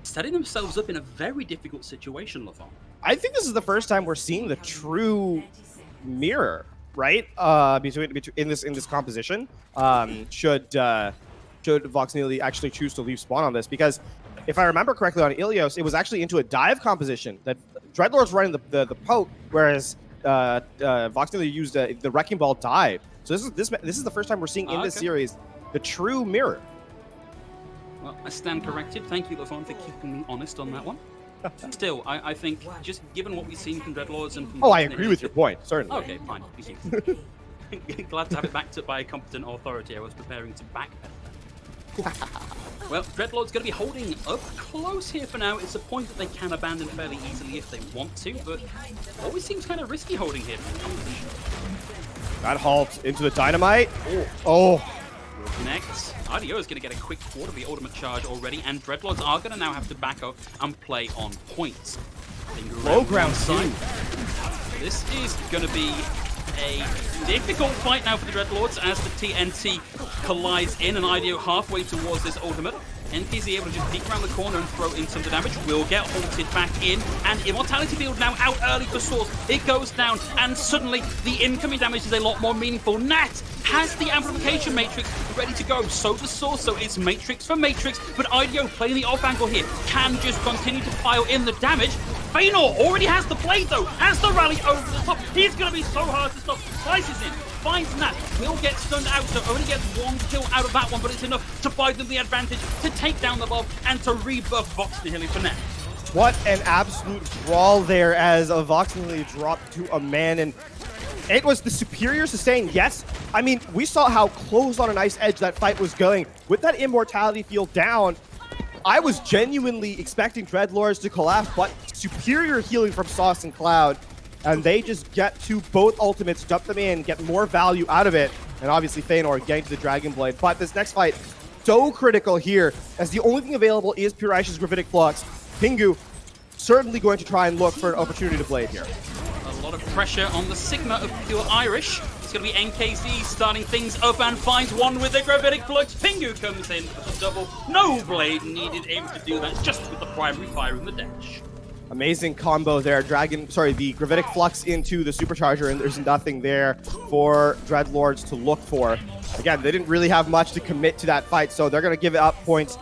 setting themselves up in a very difficult situation, Lafon. I think this is the first time we're seeing the true mirror, right? Between in this composition. Should Vox Nihili actually choose to leave spawn on this? Because if I remember correctly on Ilios, it was actually into a dive composition that Dreadlords running the poke, whereas Vox Nihili used the Wrecking Ball dive. So this is the first time we're seeing in this series the true mirror. Well, I stand corrected. Thank you, Lafon, for keeping me honest on that one. Still, I think just given what we've seen from Dreadlords and from I agree with your point, certainly. Okay, fine. Thank you. Glad to have it backed up by a competent authority. I was preparing to backpedal that. Well, Dreadlords going to be holding up close here for now. It's a point that they can abandon fairly easily if they want to, but always seems kind of risky holding here. That halt into the dynamite. Oh. Connects. RDO is going to get a quick quarter of the ultimate charge already, and Dreadlords are going to now have to back up and play on points. Low ground side. This is going to be a difficult fight now for the Dreadlords as the TNT collides in, and IDO halfway towards this ultimate. NKZ able to just peek around the corner and throw in some of the damage. Will get halted back in, and Immortality Field now out early for Source. It goes down, and suddenly the incoming damage is a lot more meaningful. Nat has the Amplification Matrix ready to go. So does Source, so it's Matrix for Matrix, but IDO playing the off angle here can just continue to pile in the damage. Feanor already has the blade though, has the rally over the top. He's going to be so hard to stop. Slices in, finds Nat, will get stunned out, so only gets one kill out of that one, but it's enough to buy them the advantage to take down the mob and to rebuff Vox Nihili for Nat. What an absolute brawl there as a Vox Nihili dropped to a man, and it was the superior sustain, yes. I mean, we saw how close on a nice edge that fight was going. With that Immortality Field down, I was genuinely expecting Dreadlords to collapse, but superior healing from Sauce and Cloud, and they just get to both ultimates, dump them in, get more value out of it, and obviously Feanor getting to the Dragon Blade. But this next fight, so critical here, as the only thing available is Pure Aish's Gravitic Flux. Pingu certainly going to try and look for an opportunity to blade here. A lot of pressure on the Sigma of Pure Irish. It's going to be NKZ starting things up and finds one with the Gravitic Flux. Pingu comes in for the double. No blade needed, able to do that just with the primary fire in the dash. Amazing combo there. The Gravitic Flux into the Supercharger, and there's nothing there for Dreadlords to look for. Again, they didn't really have much to commit to that fight, so they're going to give it up points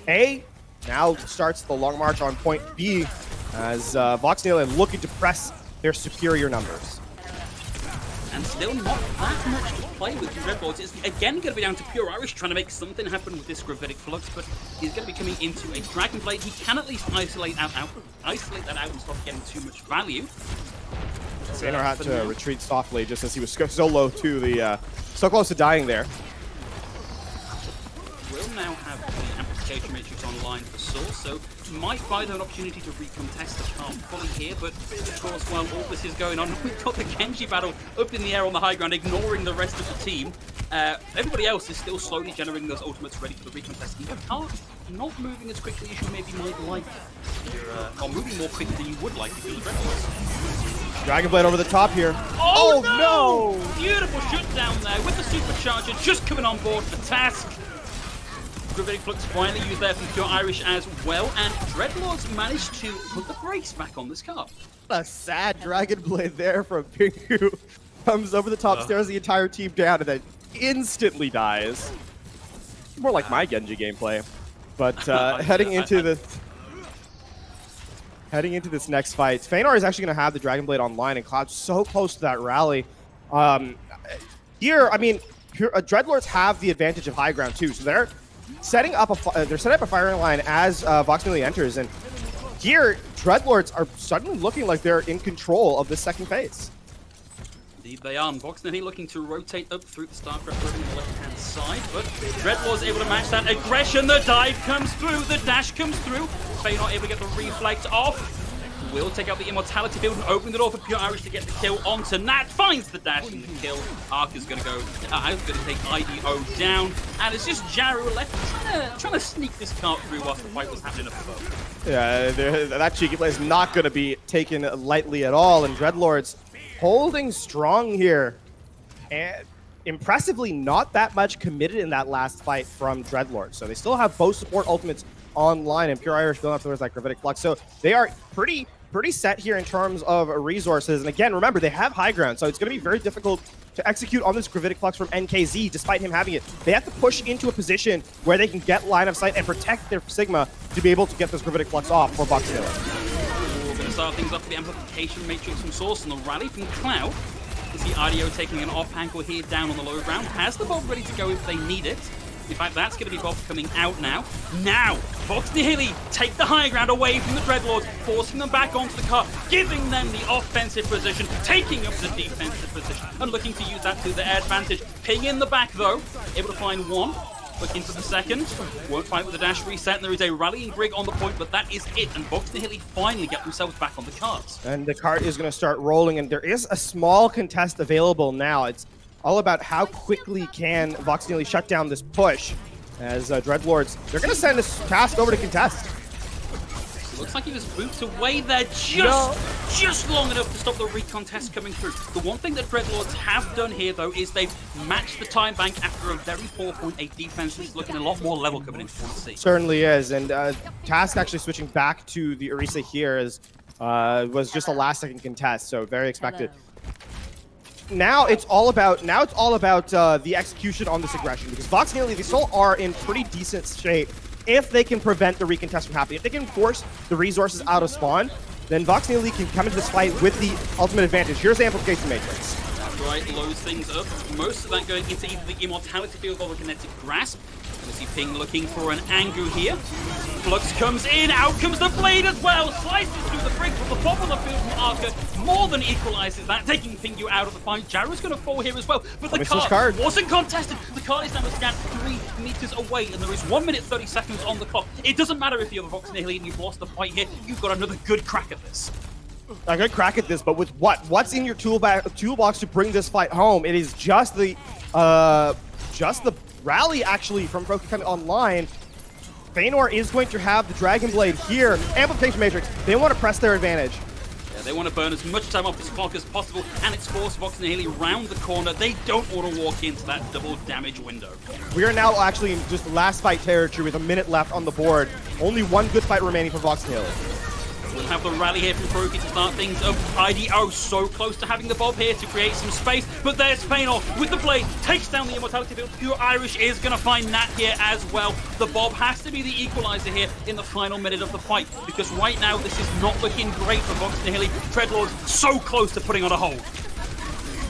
A. Now starts the long march on point B as Vox Nihili looking to press their superior numbers. And still not that much to play with Dreadlords. It's again going to be down to Pure Irish trying to make something happen with this Gravitic Flux, but he's going to be coming into a Dragon Blade. He can at least isolate that out and stop getting too much value. Feanor had to retreat softly just as he was so low to the, so close to dying there. Will now have the Amplification Matrix online for Source, so might buy them an opportunity to recontest the card fully here, but of course while all this is going on, we've got the Genji battle up in the air on the high ground, ignoring the rest of the team. Everybody else is still slowly generating those ultimates ready for the recontest. Even Carl not moving as quickly as you maybe might like, or moving more quickly than you would like if you were Dreadlords. Dragon Blade over the top here. Oh no! Beautiful shutdown there with the Supercharger just coming on board for task. Gravitic Flux finally used there from Pure Irish as well, and Dreadlords managed to put the brakes back on this card. A sad Dragon Blade there from Pingu. Comes over the top, stares the entire team down, and then instantly dies. More like my Genji gameplay. But heading into this next fight, Feanor is actually going to have the Dragon Blade online, and Cloud's so close to that rally. Here, I mean, Dreadlords have the advantage of high ground too, so they're setting up a firing line as Vox Nihili enters, and here Dreadlords are suddenly looking like they're in control of this second phase. Indeed they are. Vox Nihili looking to rotate up through the StarCraft on the left-hand side, but Dreadlords able to match that aggression. The dive comes through, the dash comes through. Feanor able to get the reflect off. Will take out the Immortality Field and open the door for Pure Irish to get the kill onto Nat. Finds the dash and the kill. Ark is going to go. I was going to take IDO down, and it's just Jaru left trying to sneak this cart through whilst the fight was happening up above. Yeah, that cheeky play is not going to be taken lightly at all, and Dreadlords holding strong here. And impressively not that much committed in that last fight from Dreadlords. So they still have both support ultimates online, and Pure Irish building up towards that Gravitic Flux. So they are pretty set here in terms of resources. And again, remember, they have high ground, so it's going to be very difficult to execute on this Gravitic Flux from NKZ, despite him having it. They have to push into a position where they can get line of sight and protect their Sigma to be able to get this Gravitic Flux off for Voxnilla. We're going to start things off with the Amplification Matrix from Source and the rally from Cloud. You see IDO taking an off angle here down on the low ground. Has the Bob ready to go if they need it. In fact, that's going to be Bob coming out now. Now, Fox Nihili take the high ground away from the Dreadlords, forcing them back onto the car, giving them the offensive position, taking up the defensive position, and looking to use that to their advantage. Ping in the back, though, able to find one. Looking for the second. Won't fight with the dash reset, and there is a rallying Brig on the point, but that is it. And Fox Nihili finally get themselves back on the cards. And the cart is going to start rolling, and there is a small contest available now. It's all about how quickly can Vox Nihili shut down this push, as Dreadlords, they're going to send this task over to contest. Looks like he was booted away there just long enough to stop the recontest coming through. The one thing that Dreadlords have done here, though, is they've matched the time bank after a very 4.8 defense. It's looking a lot more level coming into 1C. Certainly is, and Task actually switching back to the Orisa here was just a last-second contest, so very expected. Hello. Now it's all about the execution on this aggression, because Vox Nihili, they still are in pretty decent shape if they can prevent the recontest from happening. If they can force the resources out of spawn, then Vox Nihili can come into this fight with the ultimate advantage. Here's the Amplification Matrix. That's right, loads things up. Most of that going into either the Immortality Field or the Kinetic Grasp. You see Ping looking for an Angu here. Flux comes in, out comes the blade as well. Slices through the Brig, but the pop on the field from Arca more than equalizes that, taking Pingu out of the fight. Jarrah's going to fall here as well, but the card wasn't contested. The card is now a scan 3 meters away, and there is 1 minute 30 seconds on the clock. It doesn't matter if you're the Vox Nihili and you've lost the fight here. You've got another good crack at this. A good crack at this, but with what? What's in your toolbox to bring this fight home? It is just the rally, actually, from Broken coming online. Feanor is going to have the Dragon Blade here. Amplification Matrix, they want to press their advantage. Yeah, they want to burn as much time off this clock as possible, and it's forced Vox Nihili round the corner. They don't want to walk into that double damage window. We are now actually in just last fight territory with a minute left on the board. Only one good fight remaining for Vox Nihili. We'll have the rally here from Kroki to start things up. IDO so close to having the Bob here to create some space, but there's Feanor with the blade, takes down the Immortality Field. Pure Irish is going to find Nat here as well. The Bob has to be the equalizer here in the final minute of the fight, because right now this is not looking great for Vox Nihili. Dreadlords so close to putting on a hold.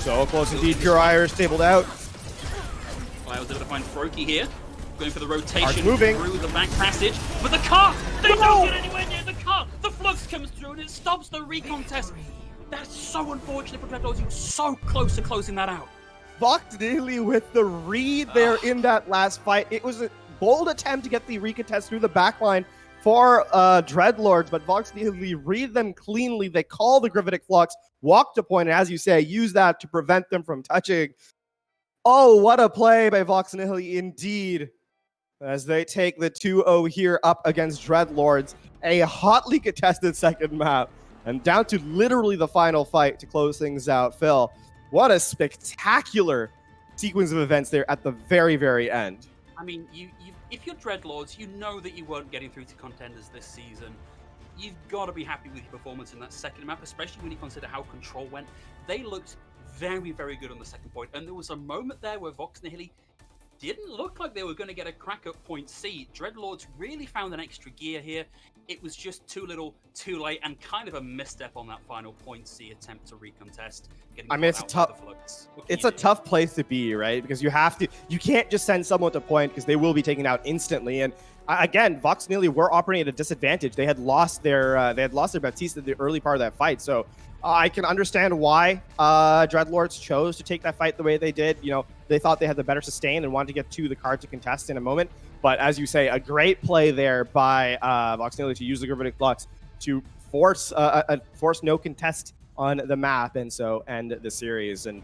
So close indeed. Pure Irish tabled out. I was able to find Kroki here, going for the rotation moving through the back passage, but the car, they don't get anywhere near the car. The flux comes through and it stops the recontest. That's so unfortunate for Dreadlords. You were so close to closing that out. Vox Nihili with the read there in that last fight. It was a bold attempt to get the recontest through the backline for Dreadlords, but Vox Nihili read them cleanly. They call the Gravitic Flux, walk to point, and as you say, use that to prevent them from touching. Oh, what a play by Vox Nihili indeed, as they take the 2-0 here up against Dreadlords. A hotly contested second map, and down to literally the final fight to close things out. Phil, what a spectacular sequence of events there at the very, very end. I mean, if you're Dreadlords, you know that you weren't getting through to Contenders this season. You've got to be happy with your performance in that second map, especially when you consider how Control went. They looked very, very good on the second point, and there was a moment there where Vox Nihili didn't look like they were going to get a crack at point C. Dreadlords really found an extra gear here. It was just too little, too late, and kind of a misstep on that final point C attempt to recontest. I mean, it's a tough place to be, right? Because you can't just send someone to point, because they will be taken out instantly. And again, Vox Nihili were operating at a disadvantage. They had lost their Baptiste in the early part of that fight. So I can understand why Dreadlords chose to take that fight the way they did. You know, they thought they had the better sustain and wanted to get to the card to contest in a moment. But as you say, a great play there by Vox Nihili to use the Gravitic Flux to force no contest on the map, and so end the series. And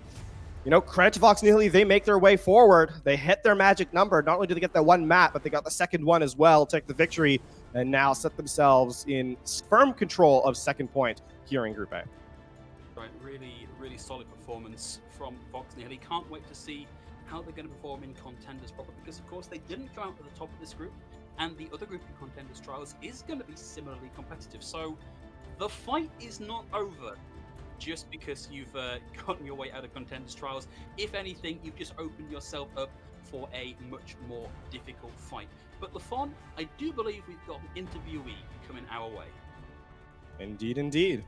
you know, credit to Vox Nihili, they make their way forward. They hit their magic number. Not only did they get that one map, but they got the second one as well, take the victory, and now set themselves in firm control of second point here in Group A. Right, really solid performance from Vox Nihili. Can't wait to see how they're going to perform in Contenders proper, because of course they didn't come out at the top of this group, and the other group in Contenders Trials is going to be similarly competitive. So the fight is not over just because you've gotten your way out of Contenders Trials. If anything, you've just opened yourself up for a much more difficult fight. But LaFon, I do believe we've got an interviewee coming our way. Indeed, indeed.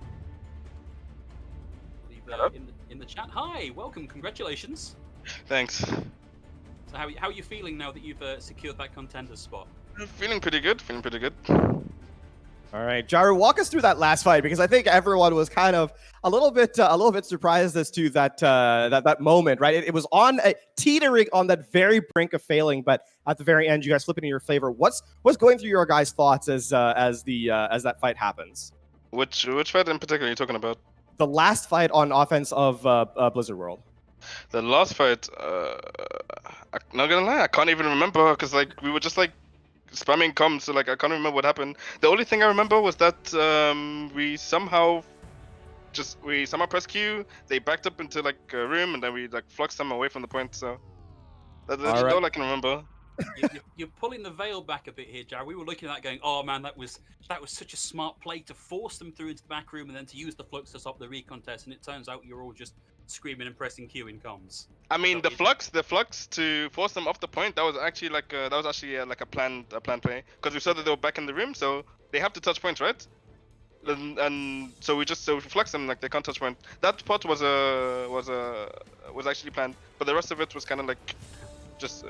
In the chat. Hi, welcome, congratulations. Thanks. So how are you feeling now that you've secured that Contenders spot? Feeling pretty good. All right, Jaru, walk us through that last fight, because I think everyone was kind of a little bit surprised as to that moment, right? It was on teetering on that very brink of failing, but at the very end, you guys flip it in your favor. What's going through your guys' thoughts as that fight happens? Which fight in particular are you talking about? The last fight on offense of Blizzard World. The last fight, I'm not gonna lie, I can't even remember, because like we were just like spamming comms, so like I can't remember what happened. The only thing I remember was that we somehow pressed Q, they backed up into like a room, and then we like fluxed them away from the point. So that's all I can remember. You're pulling the veil back a bit here, Jared. We were looking at that going, oh man, that was such a smart play to force them through into the back room and then to use the flux to stop the recontest, and it turns out you're all just screaming and pressing Q in comms. I mean, the flux to force them off the point, that was actually like a planned play, because we saw that they were back in the room, so they have to touch points, right? And so we flux them like they can't touch point. That part was actually planned, but the rest of it was kind of like just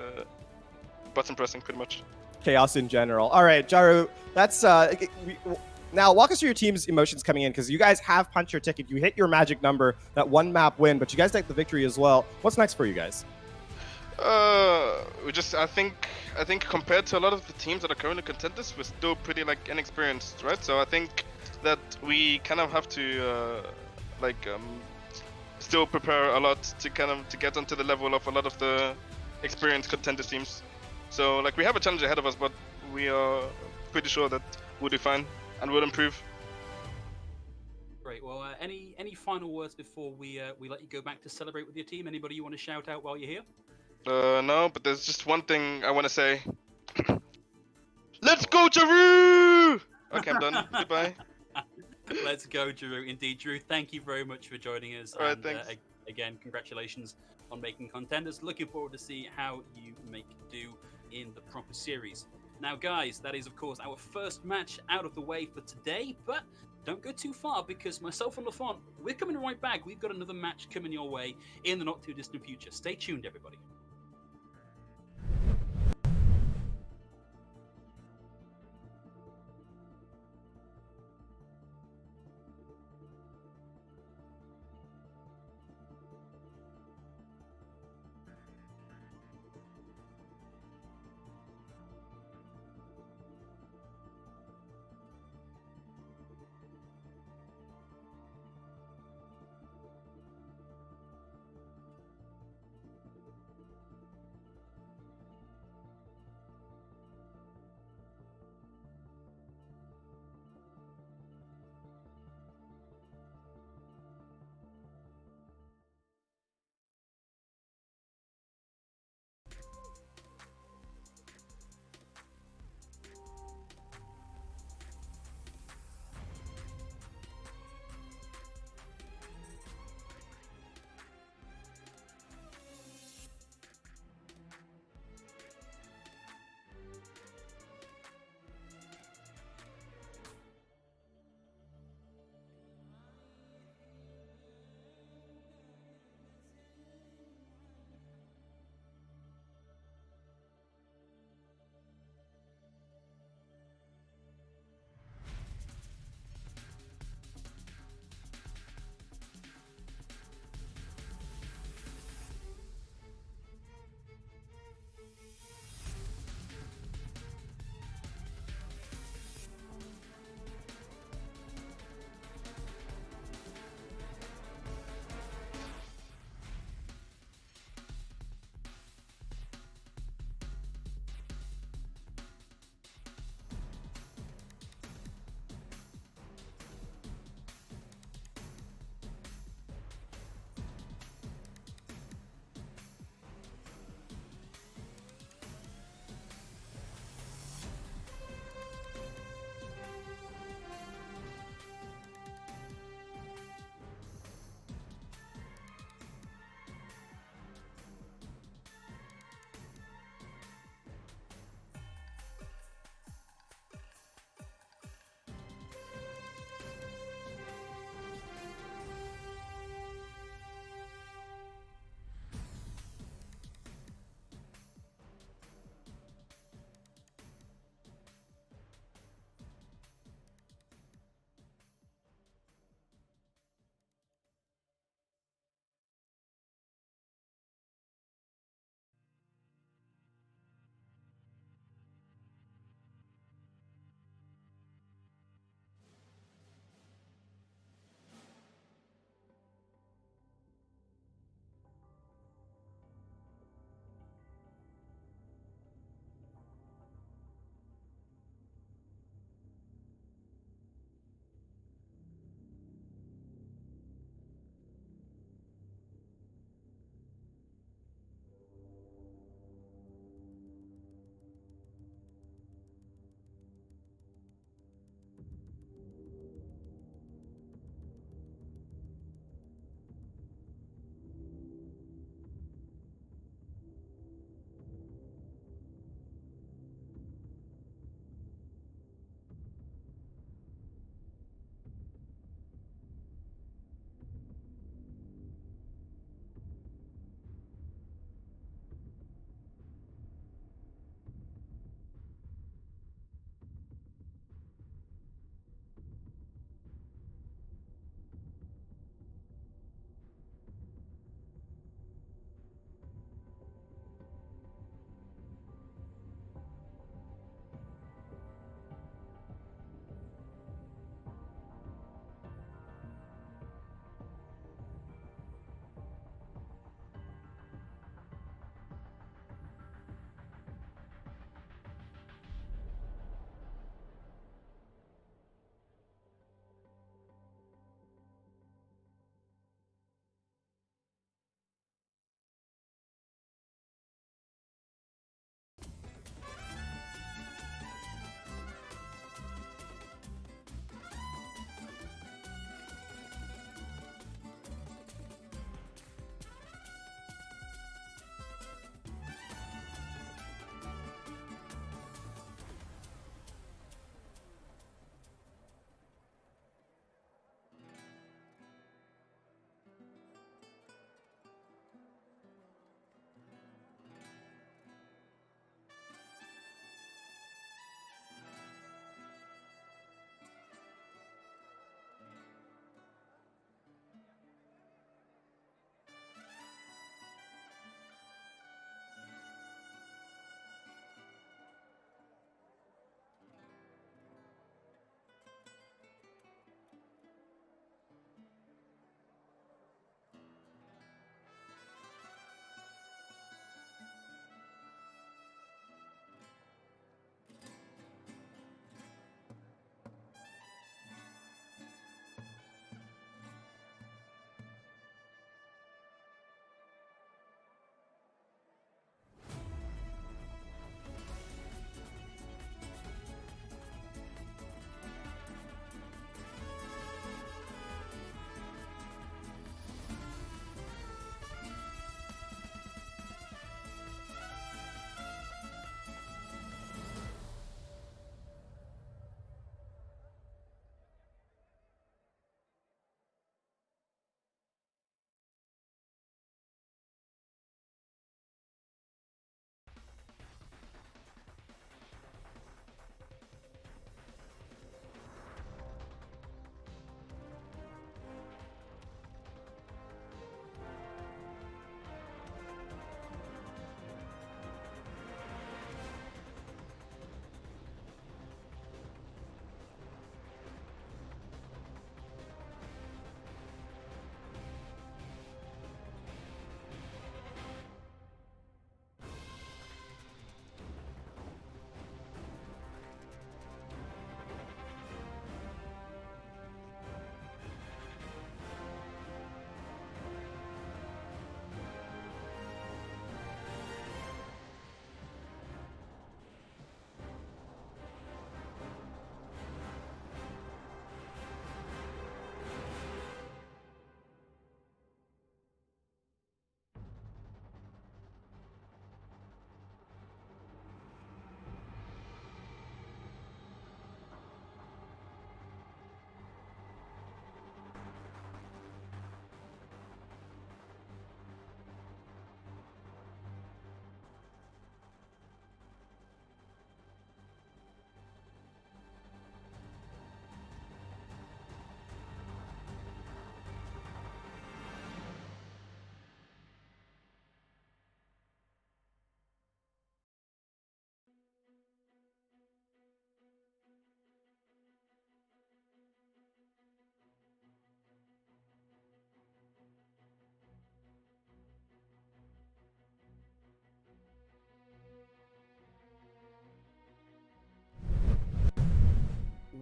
button pressing, pretty much. Chaos in general. All right, Jaru, that's now walk us through your team's emotions coming in, because you guys have punched your ticket. You hit your magic number, that one map win, but you guys take the victory as well. What's next for you guys? I think compared to a lot of the teams that are currently contenders, we're still pretty like inexperienced, right? So I think that we kind of have to still prepare a lot to get onto the level of a lot of the experienced contender teams. So like we have a challenge ahead of us, but we are pretty sure that we'll do fine and we'll improve. Great. Well, any final words before we let you go back to celebrate with your team? Anybody you want to shout out while you're here? No, but there's just one thing I want to say. Let's go, Jaru! Okay, I'm done. Goodbye. Let's go, Drew. Indeed, Drew, thank you very much for joining us. All right, thanks. Again, congratulations on making Contenders. Looking forward to see how you make do in the proper series. Now, guys, that is, of course, our first match out of the way for today, but don't go too far, because myself and LaFon, we're coming right back. We've got another match coming your way in the not-too-distant future. Stay tuned, everybody.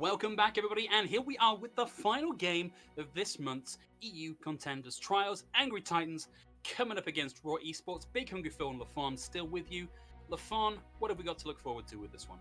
Welcome back, everybody, and here we are with the final game of this month's EU Contenders Trials. Angry Titans coming up against Raw Esports. Big Hungry Phil and LaFon still with you. LaFon, what have we got to look forward to with this one?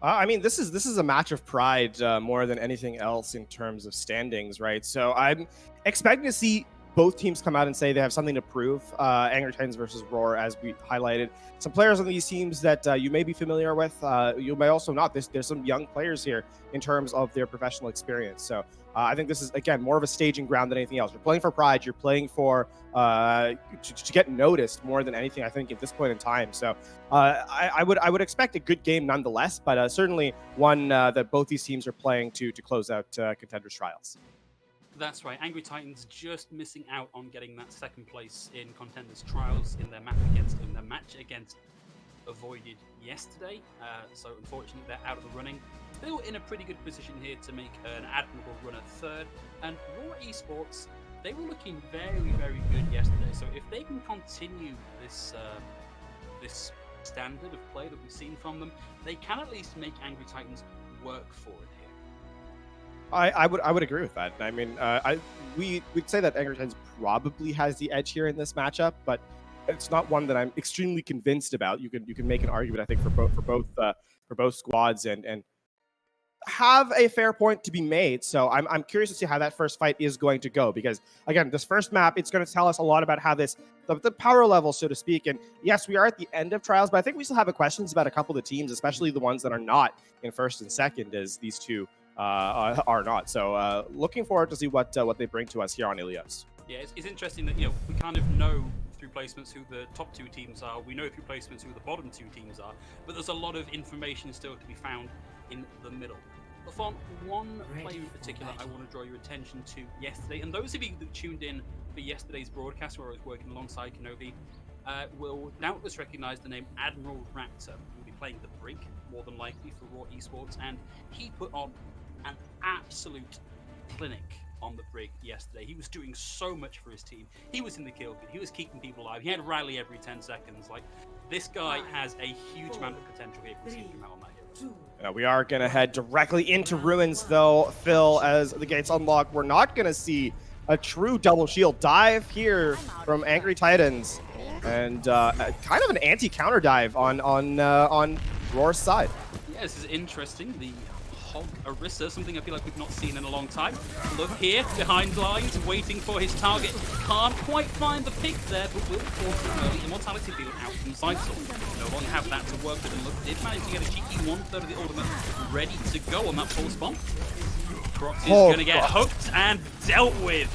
I mean, this is a match of pride more than anything else in terms of standings, right? So I'm expecting to see both teams come out and say they have something to prove. Angry Titans versus Roar, as we highlighted. Some players on these teams that you may be familiar with. You may also not. There's some young players here in terms of their professional experience. So I think this is, again, more of a staging ground than anything else. You're playing for pride. You're playing for to get noticed more than anything, I think, at this point in time. So I would expect a good game nonetheless, but certainly one that both these teams are playing to close out Contenders Trials. That's right. Angry Titans just missing out on getting that second place in Contenders Trials in their match against Avoided yesterday. So unfortunately, they're out of the running. Still in a pretty good position here to make an admirable run at third. And Raw Esports, they were looking very, very good yesterday. So if they can continue this this standard of play that we've seen from them, they can at least make Angry Titans work for it here. I would agree with that. I mean, we'd say that Angry Titans probably has the edge here in this matchup, but it's not one that I'm extremely convinced about. You can make an argument, I think, for both squads and have a fair point to be made. So I'm curious to see how that first fight is going to go, because again, this first map, it's going to tell us a lot about how the power level, so to speak. And yes, we are at the end of trials, but I think we still have questions about a couple of the teams, especially the ones that are not in first and second, as these two are not. So looking forward to see what they bring to us here on Ilios. Yeah, it's interesting that, you know, we kind of know through placements who the top two teams are. We know through placements who the bottom two teams are, but there's a lot of information still to be found in the middle. LaFon, one player in particular I want to draw your attention to yesterday, and those of you that tuned in for yesterday's broadcast where I was working alongside Kenobi will doubtless recognize the name Admiral Raptor, who will be playing the Brig, more than likely, for Raw Esports, and he put on an absolute clinic on the Brig yesterday. He was doing so much for his team. He was in the kill feed. He was keeping people alive. He had a rally every 10 seconds. Like, this guy has a huge amount of potential here if we see him out on that hero. We are going to head directly into Ruins, though, Phil, as the gates unlock. We're not going to see a true double shield dive here from Angry Titans, and kind of an anti-counter dive on Roar's side. Yeah, this is interesting. The Hog Orisa, something I feel like we've not seen in a long time. Look here, behind lines, waiting for his target. Can't quite find the pick there, but will force an early immortality field out from Zytel. No longer have that to work with, and look, did manage to get a cheeky 1/3 of the ultimate ready to go on that full spawn. Crocs is going to get hooked and dealt with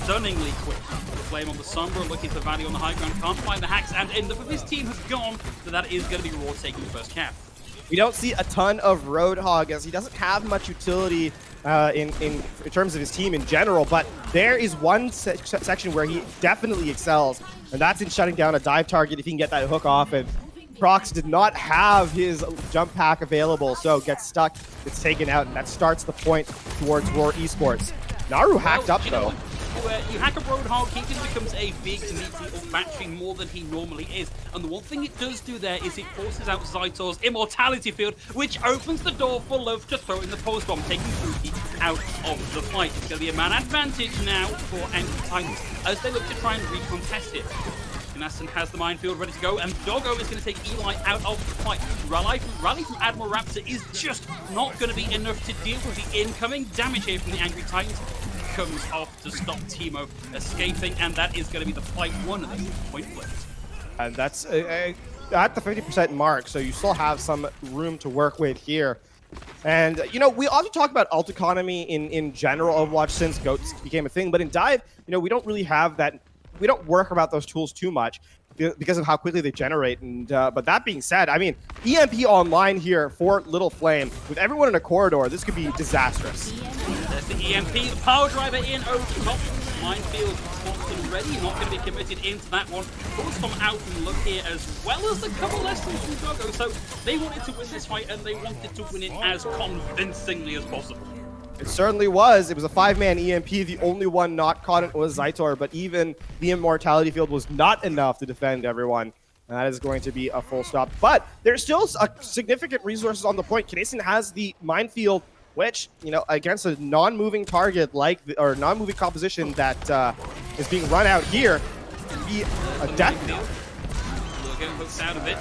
stunningly quick. The flame on the Sombra, looking for value on the high ground, can't find the hacks, and enough of his team has gone, so that is going to be Raw taking the first cap. We don't see a ton of Roadhog, as he doesn't have much utility in terms of his team in general, but there is one section where he definitely excels, and that's in shutting down a dive target if he can get that hook off, and Prox did not have his jump pack available, so gets stuck, gets taken out, and that starts the point towards Raw Esports. Naru hacked up, though. You hack a Roadhog, he just becomes a big meaty battery more than he normally is. And the one thing it does do there is it forces out Zytor's immortality field, which opens the door for Love to throw in the pulse bomb, taking Fuki out of the fight. It's going to be a man advantage now for Angry Titans as they look to try and recontest it. Knasten has the minefield ready to go, and Doggo is going to take Eli out of the fight. Rally from Admiral Raptor is just not going to be enough to deal with the incoming damage here from the Angry Titans. Comes off to stop Teemo escaping, and that is going to be the fight one of this point flipped. And that's at the 50% mark, so you still have some room to work with here. And, you know, we often talk about ult economy in general Overwatch since GOATs became a thing, but in Dive, you know, we don't really have that. We don't work about those tools too much because of how quickly they generate. And but that being said, I mean, EMP online here for Little Flame. With everyone in a corridor, this could be disastrous. There's the EMP, the power driver in over the top. Minefield swamped and ready, not going to be committed into that one. Pulls from out and look here, as well as a couple lessons from Doggo. So they wanted to win this fight, and they wanted to win it as convincingly as possible. It certainly was. It was a 5-man EMP. The only one not caught it was Zytor, but even the immortality field was not enough to defend everyone. And that is going to be a full stop. But there's still a significant resources on the point. Knasten has the minefield which, you know, against a non-moving target like, or non-moving composition that is being run out here, can be a death knell. We'll get hooked out of it.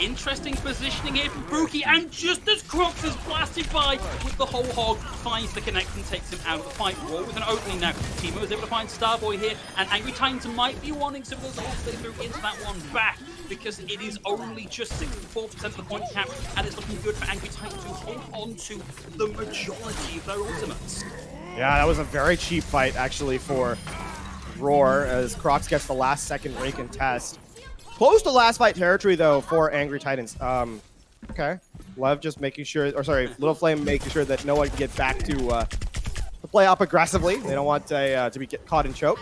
Interesting positioning here from Brookie, and just as Crocs is blasted by with the whole hog, finds the connect and takes him out of the fight. Raw with an opening now. Timo is able to find Starboy here, and Angry Titans might be wanting some of those ults they threw into that one back, because it is only just 64% of the point cap, and it's looking good for Angry Titans to hold on to the majority of their ultimates. Yeah, that was a very cheap fight, actually, for Roar, as Crocs gets the last second rake and test. Close to last fight territory, though, for Angry Titans. Okay. Lev just making sure, or sorry, Little Flame making sure that no one can get back to play up aggressively. They don't want to be caught in choke.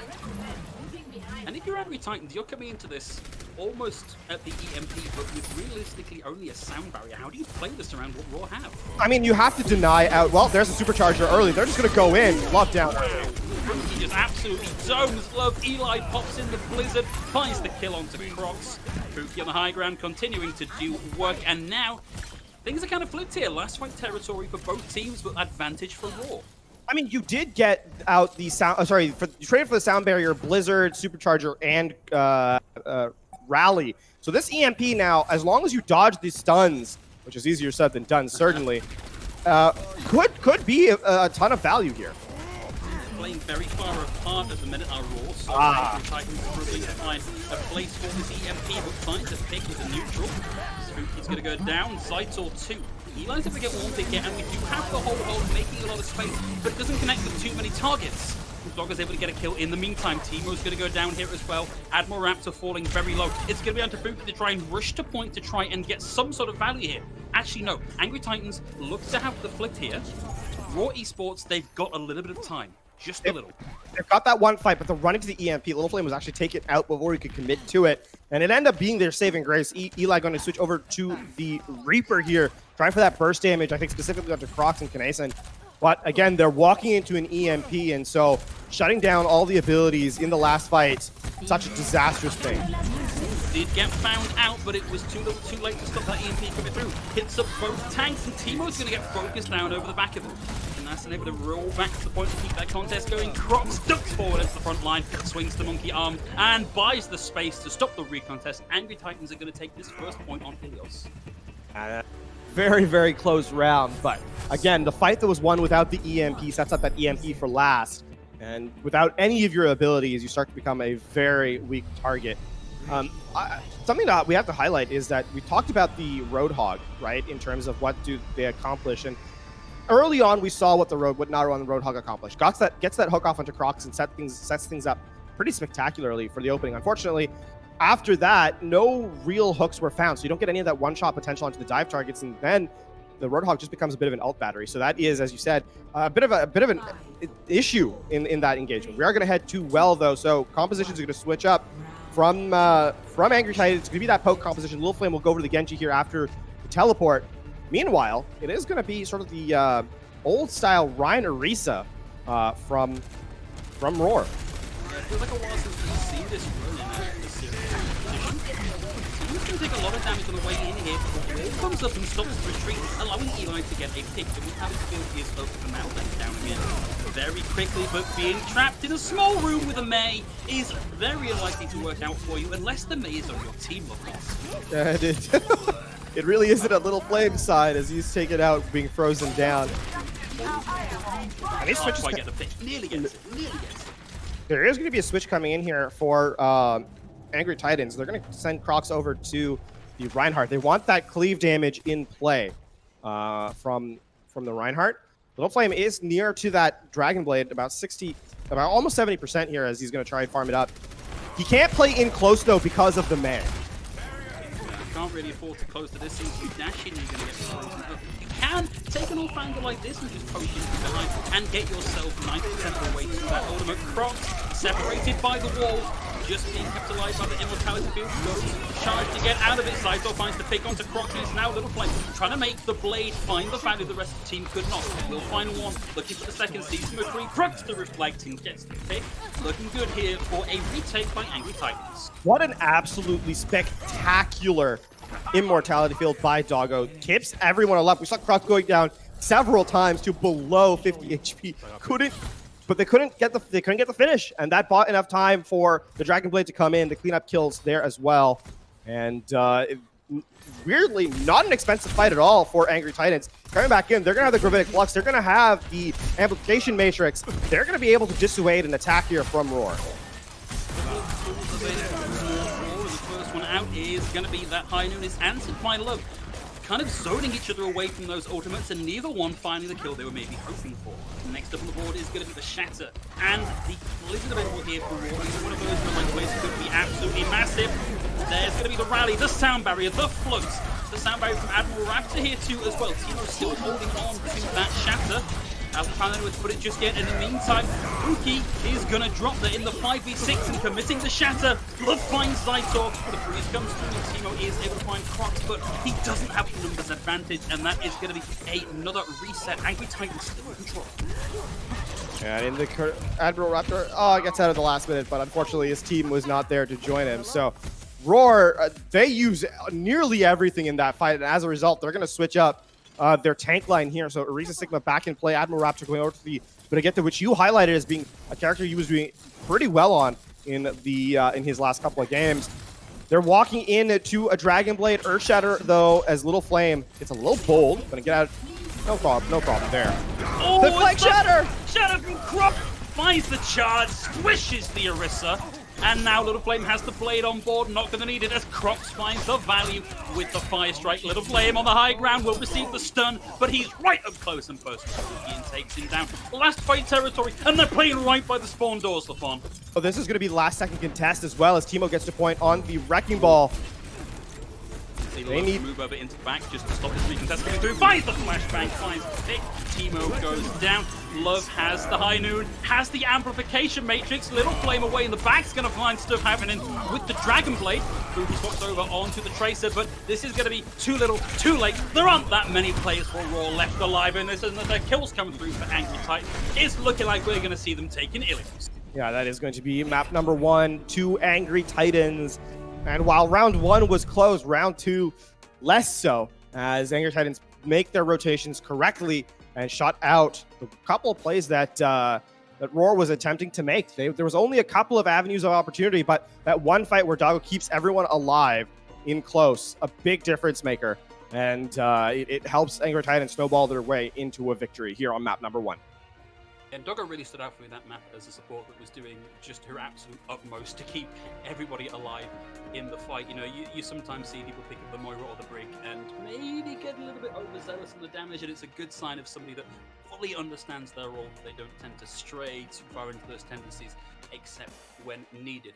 And if you're Angry Titans, you're coming into this almost at the EMP, but with realistically only a sound barrier. How do you play this around what Raw have? I mean, you have to deny out. Well, there's a supercharger early. They're just going to go in, lock down. He just absolutely domes Love. Eli pops in the blizzard, finds the kill onto Crocs. Pookie on the high ground, continuing to do work, and now things are kind of flipped here. Last fight territory for both teams, but advantage for Raw. I mean, you did get out the sound. You traded for the sound barrier, Blizzard, Supercharger, and Rally. So this EMP now, as long as you dodge these stuns, which is easier said than done, certainly, could be a ton of value here. Playing very far apart at the minute are Raw, so Titans struggling to find a place for this EMP, but trying to pick into neutral. Spooky's going to go down, Zaitor 2. Eli's able to get one pick here, and we do have the whole hold making a lot of space, but it doesn't connect with too many targets. Dogger's able to get a kill in the meantime. Timo's going to go down here as well. Admiral Raptor falling very low. It's going to be on to Spooky to try and rush to point to try and get some sort of value here. Actually, no. Angry Titans look to have the flip here. Raw Esports, they've got a little bit of time. Just a little. They've got that one fight, but the running to the EMP, Little Flame was actually taken out before he could commit to it. And it ended up being their saving grace. Eli going to switch over to the Reaper here, trying for that burst damage, I think specifically onto Crocs and Kanason. But again, they're walking into an EMP, and so shutting down all the abilities in the last fight, such a disastrous thing. Did get found out, but it was too late to stop that EMP coming through. Hits up both tanks, and Timo's going to get focused down over the back of him. And that's able to roll back to the point to keep that contest going. Crocs ducks forward into the front line, swings the monkey arm, and buys the space to stop the recontest. Angry Titans are going to take this first point on Ilios. Very, very close round, but again, the fight that was won without the EMP sets up that EMP for last. And without any of your abilities, you start to become a very weak target. Something that we have to highlight is that we talked about the Roadhog, right, in terms of what do they accomplish. And early on, we saw what Roadhog accomplished. Gets that hook off onto Crocs and sets things up pretty spectacularly for the opening. Unfortunately, after that, no real hooks were found, so you don't get any of that one-shot potential onto the dive targets, and then the Roadhog just becomes a bit of an ult battery. So that is, as you said, a bit of an issue in that engagement. We are going to head to well, though, so compositions are going to switch up from Angry Titans. It's going to be that poke composition. Little Flame will go over to the Genji here after the teleport. Meanwhile, it is going to be sort of the old-style Ryan Orisa from Roar. Yeah, it feels like a while since we've seen this run in this series position. He's going to take a lot of damage on the way in here. Wall comes up and stops the retreat, allowing Eli to get a pick. And we have his ability is up for now, then down again very quickly, but being trapped in a small room with a Mei is very unlikely to work out for you unless the Mei is on your team, of course. It really isn't a Little Flame side as he's taken out, being frozen down. And he switches. Get the pick. Nearly gets it. Nearly gets it. There is going to be a switch coming in here for Angry Titans. They're going to send Crocs over to the Reinhardt. They want that cleave damage in play from the Reinhardt. Little Flame is near to that Dragon Blade, about almost 70% here as he's going to try and farm it up. He can't play in close, though, because of the man. Can't really afford to close to this. Since you dash in, you're going to get frozen up. You can take an off angle like this and just poke in from behind and get yourself 90% of the way to that ultimate. Crocs separated by the walls, just being kept alive by the immortality field. Goes charge to get out of it. Saito finds the pick onto Crocs, and it's now Little Flame trying to make the blade find the value the rest of the team could not. Will find one, looking for the second season of 3. Crocs the reflecting gets the pick. Looking good here for a retake by Angry Titans. What an absolutely spectacular immortality field by Doggo. Keeps everyone alive. We saw Crocs going down several times to below 50 HP. But they couldn't get the finish, and that bought enough time for the Dragon Blade to come in to clean up kills there as well. And weirdly, not an expensive fight at all for Angry Titans. Coming back in, they're going to have the Gravitic Flux, they're going to have the Amplification Matrix. They're going to be able to dissuade an attack here from Roar. The first one out is going to be that High Noon is answered by Love. Kind of zoning each other away from those ultimates, and neither one finding the kill they were maybe hoping for. Next up on the board is going to be the Shatter, and the Blizzard available here for Roar. Either one of those runways could be absolutely massive. There's going to be the Rally, the Sound Barrier, the Flux, the Sound Barrier from Admiral Raptor here too as well. Timo still holding on to that Shatter. Hasn't found anywhere to put it just yet. In the meantime, Uki is going to drop there in the 5v6 and committing the Shatter. Love finds Zaitor. The freeze comes through and Timo is able to find Crocs, but he doesn't have the numbers advantage, and that is going to be another reset. Angry Titans still in control. And in the Admiral Raptor, gets out of the last minute, but unfortunately his team was not there to join him. So Roar, they use nearly everything in that fight, and as a result, they're going to switch up their tank line here. So Orisa Sigma back in play, Admiral Raptor going over to the Brigitte, which you highlighted as being a character he was doing pretty well on in the in his last couple of games. They're walking in to a Dragon Blade. Earthshatter, though, as Little Flame, it's a little bold. Gonna get out. No problem there. Oh, the Flank Shatter! Shatter from Croc finds the charge, squishes the Orisa. And now Little Flame has the blade on board, not going to need it as Crocs finds the value with the Fire Strike. Little Flame on the high ground will receive the stun, but he's right up close and personal. Ian takes him down. Last fight territory, and they're playing right by the spawn doors, Lafon. Oh, this is going to be the last second contest as well, as Timo gets to point on the Wrecking Ball. They need to move over into the back just to stop this recontest coming through. Finds the flashbang, finds the pick. Timo goes down. Love has the High Noon, has the Amplification Matrix. Little Flame away in the back's going to find stuff happening with the Dragon Blade. Booby swaps over onto the Tracer, but this is going to be too little, too late. There aren't that many players for Raw left alive in this, and the kills coming through for Angry Titan. It's looking like we're going to see them taking Ilios. Yeah, that is going to be map number 1, 2 Angry Titans. And while round 1 was close, round 2 less so, as Angry Titans make their rotations correctly and shot out the couple of plays that that Roar was attempting to make. There was only a couple of avenues of opportunity, but that one fight where Doggo keeps everyone alive in close, a big difference maker. And it helps Angry Titans snowball their way into a victory here on map number 1. And Doggo really stood out for me that map as a support that was doing just her absolute utmost to keep everybody alive in the fight. You know, you sometimes see people pick up the Moira or the Brig and maybe get a little bit overzealous on the damage, and it's a good sign of somebody that fully understands their role. They don't tend to stray too far into those tendencies, except when needed.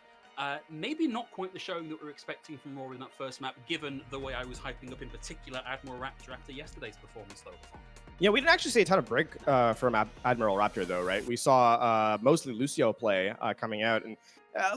Maybe not quite the showing that we were expecting from Roar in that first map, given the way I was hyping up in particular Admiral Raptor after yesterday's performance, though. Yeah, we didn't actually see a ton of Brig from Admiral Raptor, though, right? We saw mostly Lucio play coming out, and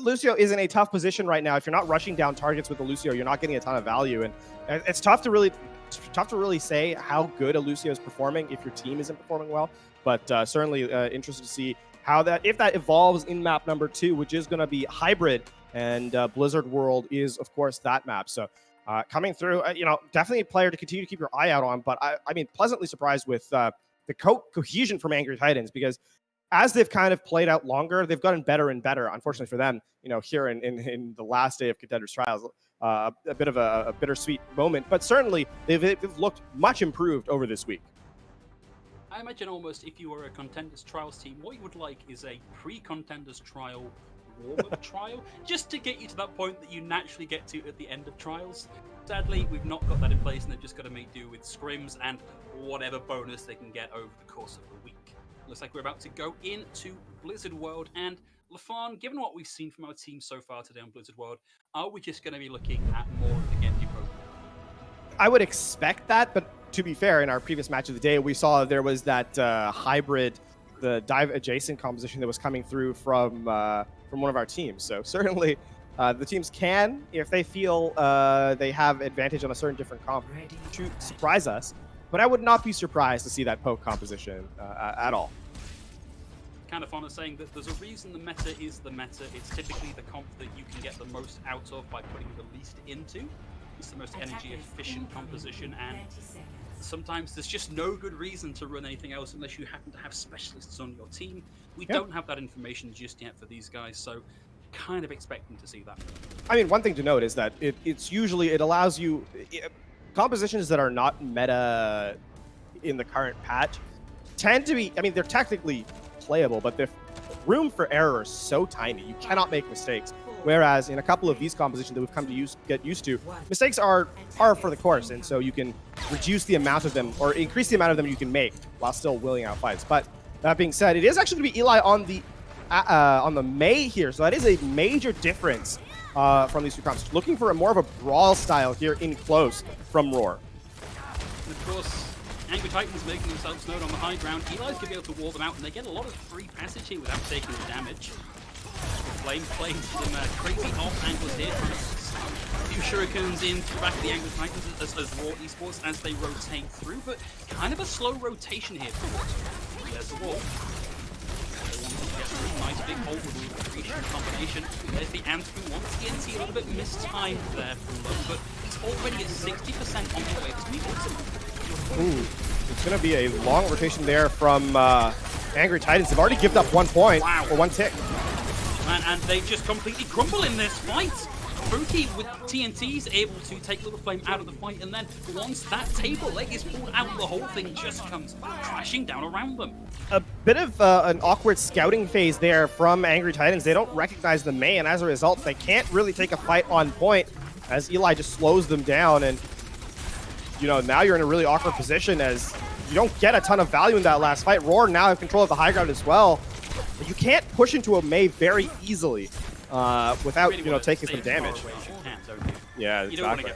Lucio is in a tough position right now. If you're not rushing down targets with the Lucio, you're not getting a ton of value, and it's tough to really say how good a Lucio is performing if your team isn't performing well. But certainly interested to see how if that evolves in map number 2, which is going to be hybrid, and Blizzard World is, of course, that map. So. Coming through, definitely a player to continue to keep your eye out on. But I mean, pleasantly surprised with the cohesion from Angry Titans, because as they've kind of played out longer, they've gotten better and better. Unfortunately for them, here in the last day of Contenders Trials, a bit of a bittersweet moment. But certainly they've looked much improved over this week. I imagine almost if you were a Contenders Trials team, what you would like is a pre-Contenders Trial warm-up trial, just to get you to that point that you naturally get to at the end of trials. Sadly, we've not got that in place, and they've just got to make do with scrims and whatever bonus they can get over the course of the week. Looks like we're about to go into Blizzard World, and Lafon, given what we've seen from our team so far today on Blizzard World, are we just going to be looking at more of the Genji program? I would expect that, but to be fair, in our previous match of the day, we saw there was that hybrid, the dive adjacent composition that was coming through from one of our teams. So certainly the teams can, if they feel they have advantage on a certain different comp, to surprise us. But I would not be surprised to see that poke composition at all. Kind of fun of saying that there's a reason the meta is the meta. It's typically the comp that you can get the most out of by putting the least into. It's the most energy efficient composition, and sometimes there's just no good reason to run anything else unless you happen to have specialists on your team. We don't have that information just yet for these guys, so kind of expecting to see that. I mean, one thing to note is that it allows you compositions that are not meta in the current patch tend to be, I mean, they're technically playable, but the room for error is so tiny. You cannot make mistakes. Whereas in a couple of these compositions that we've come to get used to, mistakes are par for the course, and so you can reduce the amount of them or increase the amount of them you can make while still willing out fights. But that being said, it is actually going to be Eli on the Mei here, so that is a major difference from these two comps. Looking for more of a brawl style here in close from Roar. And of course, Angry Titans making themselves known on the high ground. Eli's going to be able to wall them out, and they get a lot of free passage here without taking the damage. Flame playing some crazy off angles here. A few shurikens in to the back of the Angry Titans as Raw Esports as they rotate through, but kind of a slow rotation here for Raw. There's the wall. Nice big hold with the Intermission combination. There's the Anthem once again. See a little bit mistimed there from Low, but he's already at 60% on the way to the ultimate. Ooh, it's going to be a long rotation there from Angry Titans. They've already given up 1 point or 1 tick. And they just completely crumble in this fight. Fruity with TNT's able to take Little Flame out of the fight, and then once that table leg is pulled out, the whole thing just comes crashing down around them. A bit of an awkward scouting phase there from Angry Titans. They don't recognize the Mei, and as a result, they can't really take a fight on point as Eli just slows them down. And, you know, now you're in a really awkward position as you don't get a ton of value in that last fight. Roar now have control of the high ground as well. But you can't push into a Mei very easily without, you know, taking some damage. Yeah, exactly.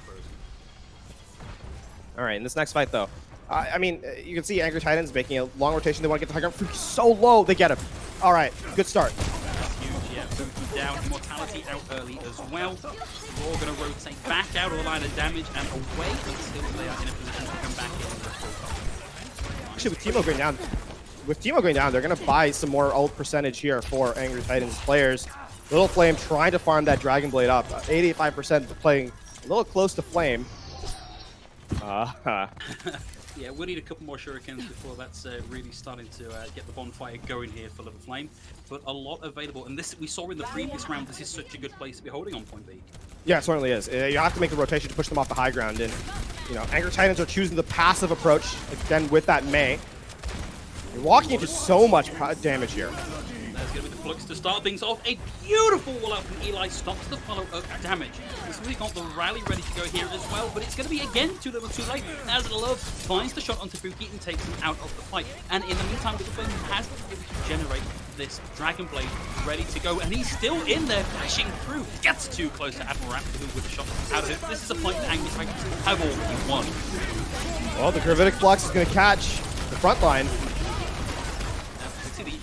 All right, in this next fight, though, I mean, you can see Angry Titans making a long rotation. They want to get the high ground. Fuki's so low, they get him. All right, good start. That's huge, yeah. Fuki down, Immortality out early as well. Raw going to rotate back out of the line of damage and away until they are in a position to come back in. Actually, with Teemo going down, they're going to buy some more ult percentage here for Angry Titans players. Little Flame trying to farm that Dragon Blade up. 85% playing a little close to Flame. Yeah, we'll need a couple more shurikens before that's really starting to get the bonfire going here for Little Flame. But a lot available, and this we saw in the previous round. This is such a good place to be holding on point B. Yeah, it certainly is. You have to make the rotation to push them off the high ground, and you know, Angry Titans are choosing the passive approach again with that Mei. You're walking into so much damage here. There's going to be the Flux to start things off. A beautiful wall out from Eli stops the follow-up damage. He's really got the rally ready to go here as well, but it's going to be again too little too late as Love finds the shot onto Fuki and takes him out of the fight. And in the meantime, Little Flame has been able to generate this Dragon Blade ready to go, and he's still in there flashing through. Gets too close to Admiral Raptor with a shot out of it. This is a fight that Angry Titans have already won. Well, the Gravitic Flux is going to catch the front line. See the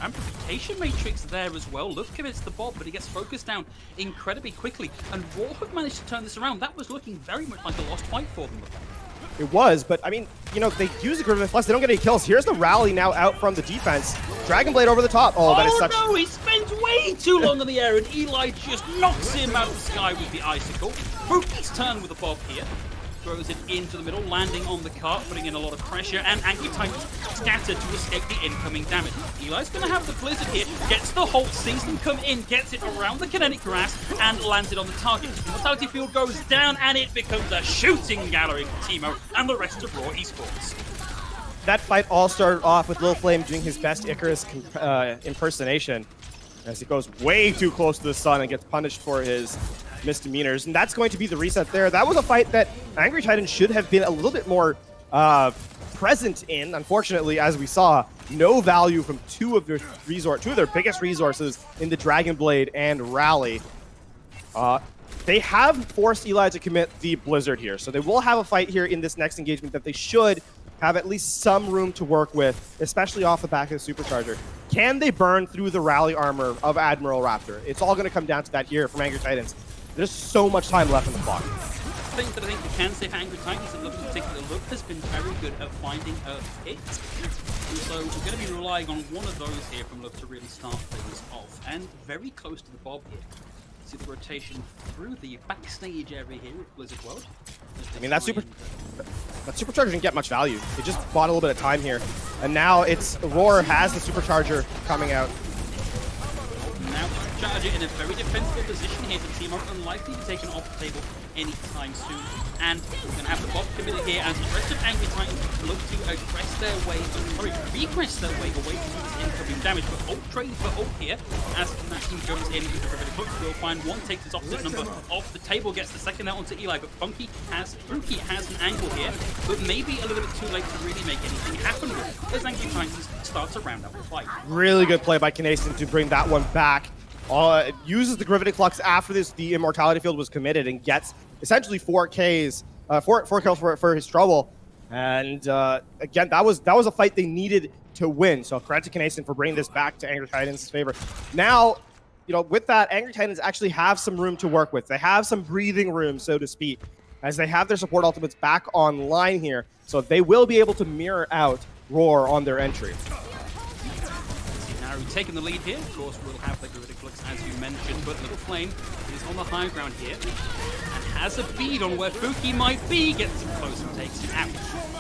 amplification matrix there as well. Love commits the Bob, but he gets focused down incredibly quickly. And Raw have managed to turn this around. That was looking very much like a lost fight for them. It was, but I mean, you know, they use the Gravitic Flux. They don't get any kills. Here's the rally now out from the defense. Dragon Blade over the top. Oh, that is such... no, he spends way too long in the air, and Eli just knocks him out of the sky with the icicle. Fuki's turn with the Bob here. Throws it into the middle, landing on the cart, putting in a lot of pressure, and Angry Titans scattered to escape the incoming damage. Eli's going to have the Blizzard here, gets the Halt, sees them come in, gets it around the kinetic grass, and lands it on the target. The Mortality Field goes down, and it becomes a shooting gallery for Teemo and the rest of Raw Esports. That fight all started off with Lil Flame doing his best Icarus impersonation as he goes way too close to the sun and gets punished for his misdemeanors, and that's going to be the reset there. That was a fight that Angry Titans should have been a little bit more present in. Unfortunately, as we saw, no value from two of their biggest resources in the Dragon Blade and Rally. They have forced Eli to commit the Blizzard here, so they will have a fight here in this next engagement that they should have at least some room to work with, especially off the back of the Supercharger. Can they burn through the Rally armor of Admiral Raptor? It's all going to come down to that here from Angry Titans. There's so much time left in the clock. I think we can say for Angry Titans that Look in particular, Look has been very good at finding a hit. And so we're going to be relying on one of those here from Look to really start things off. And very close to the Bob here. See the rotation through the backstage area here with Blizzard World. I mean, that supercharger didn't get much value. They just bought a little bit of time here. And now it's Roar has the supercharger coming out. Now Supercharger in a very defensible position here. The team are unlikely to be taken off the table anytime soon. And we're going to have the Bob committed here as the rest of Angry Titans look to regress their way away from this incoming damage. But ult trade for ult here as Maximum goes in with the Riveted Hook. We'll find one takes his opposite number off the table, gets the second out onto Eli. But Funky has an angle here, but maybe a little bit too late to really make anything happen with it as Angry Titans starts to round up the fight. Really good play by Canadian to bring that one back. It uses the Riveted Flux after the Immortality Field was committed and gets essentially 4 kills for his trouble. And again, that was a fight they needed to win. So credit to Canadian for bringing this back to Angry Titans' favor. Now, with that, Angry Titans actually have some room to work with. They have some breathing room, so to speak, as they have their support ultimates back online here. So they will be able to mirror out Roar on their entry. Now we've taken the lead here. Of course, we'll have the Gravitic Flux as you mentioned, but Little Flame is on the high ground here and has a bead on where Fuki might be, gets him close and takes him out.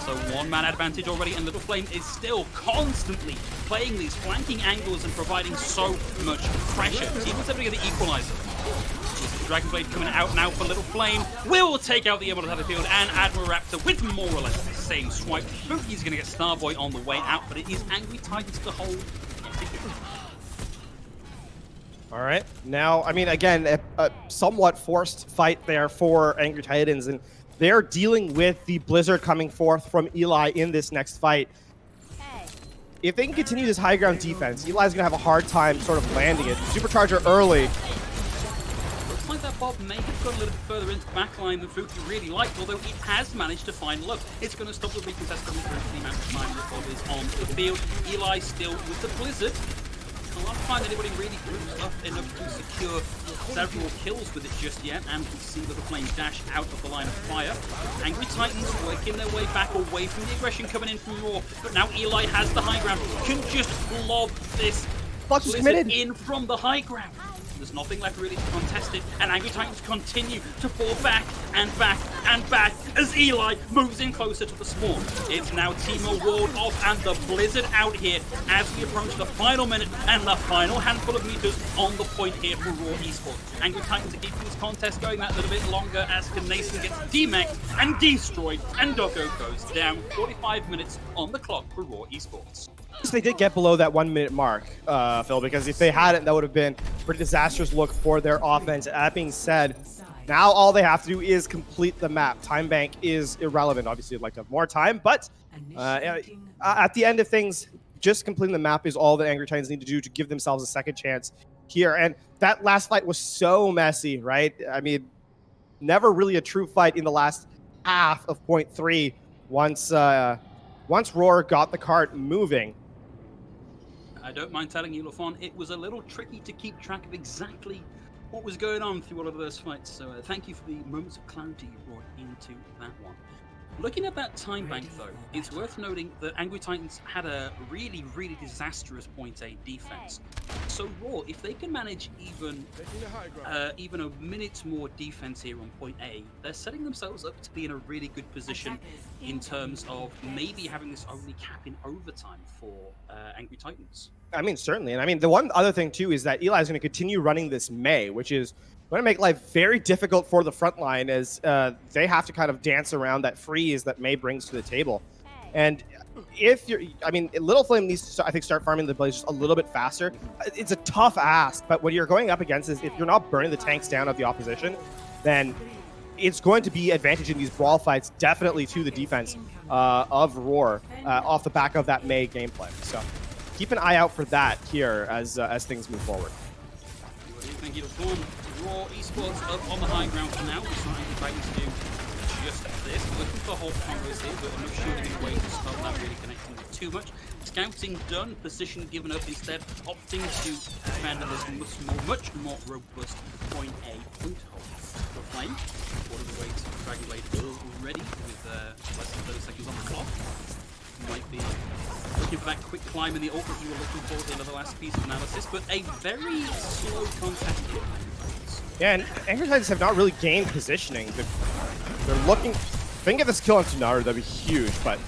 So 1-man advantage already, and Little Flame is still constantly playing these flanking angles and providing so much pressure. Team was able to get the equalizer. Dragon Blade coming out now for Little Flame. Will take out the Emerald Field and Admiral Raptor with more or less the same swipe. Fuki's going to get Starboy on the way out, but it is Angry Titans to hold. All right. Now, I mean, again, a somewhat forced fight there for Angry Titans, and they're dealing with the Blizzard coming forth from Eli in this next fight. If they can continue this high ground defense, Eli's going to have a hard time sort of landing it. Supercharger early. Looks like that Bob may have gone a little bit further into the backline than Fuki really liked, although he has managed to find luck. It's going to stop the recontest coming through for the amount of time that Bob is on the field. Eli still with the Blizzard. Can't find anybody really grouped up enough to secure several kills with it just yet, and we see Little Flame dash out of the line of fire. Angry Titans working their way back away from the aggression coming in from Raw, but now Eli has the high ground, can just lob this Blizzard in from the high ground. There's nothing left really to contest it, and Angry Titans continue to fall back and back and back as Eli moves in closer to the spawn. It's now Teemo walled off and the Blizzard out here as we approach the final minute and the final handful of meters on the point here for Raw Esports. Angry Titans are keeping this contest going that little bit longer as Knason gets demexed and destroyed, and Doggo goes down. 45 minutes on the clock for Raw Esports. They did get below that 1 minute mark, Phil, because if they hadn't, that would have been a pretty disastrous look for their offense. That being said, now all they have to do is complete the map. Time bank is irrelevant. Obviously, I'd like to have more time, but at the end of things, just completing the map is all that Angry Titans need to do to give themselves a second chance here. And that last fight was so messy, right? I mean, never really a true fight in the last half of point 3 once Roar got the cart moving. I don't mind telling you, LaFon, it was a little tricky to keep track of exactly what was going on through all of those fights. So thank you for the moments of clarity you brought into that one. Looking at that time bank, though, it's worth noting that Angry Titans had a really, really disastrous point A defense. So Raw, if they can manage even a minute more defense here on point A, they're setting themselves up to be in a really good position in terms of maybe having this only cap in overtime for Angry Titans. I mean, certainly. And I mean, the one other thing, too, is that Eli is going to continue running this May, which is going to make life very difficult for the front line as they have to kind of dance around that freeze that May brings to the table. And if you're, I mean, Little Flame needs to, I think, start farming the Blaze just a little bit faster. It's a tough ask, but what you're going up against is if you're not burning the tanks down of the opposition, then it's going to be advantage in these brawl fights, definitely to the defense of Roar off the back of that May gameplay. So keep an eye out for that here as things move forward. What do you think you've done? Raw Esports up on the high ground for now. We're trying to Titans do just this. Looking for whole combos here, but enough shooting in way to stop not really connecting with too much. Scouting done, position given up instead, opting to defend this much more robust point A point hold. For Flame, all the way to Dragon Blade already with less than 30 seconds on the clock. Might be looking for that quick climb in the ult that you were looking for in the last piece of analysis, but a very slow contact here. Yeah, and Angry Titans have not really gained positioning. They're looking. If they can get this kill on Tsunaru, that'd be huge, but.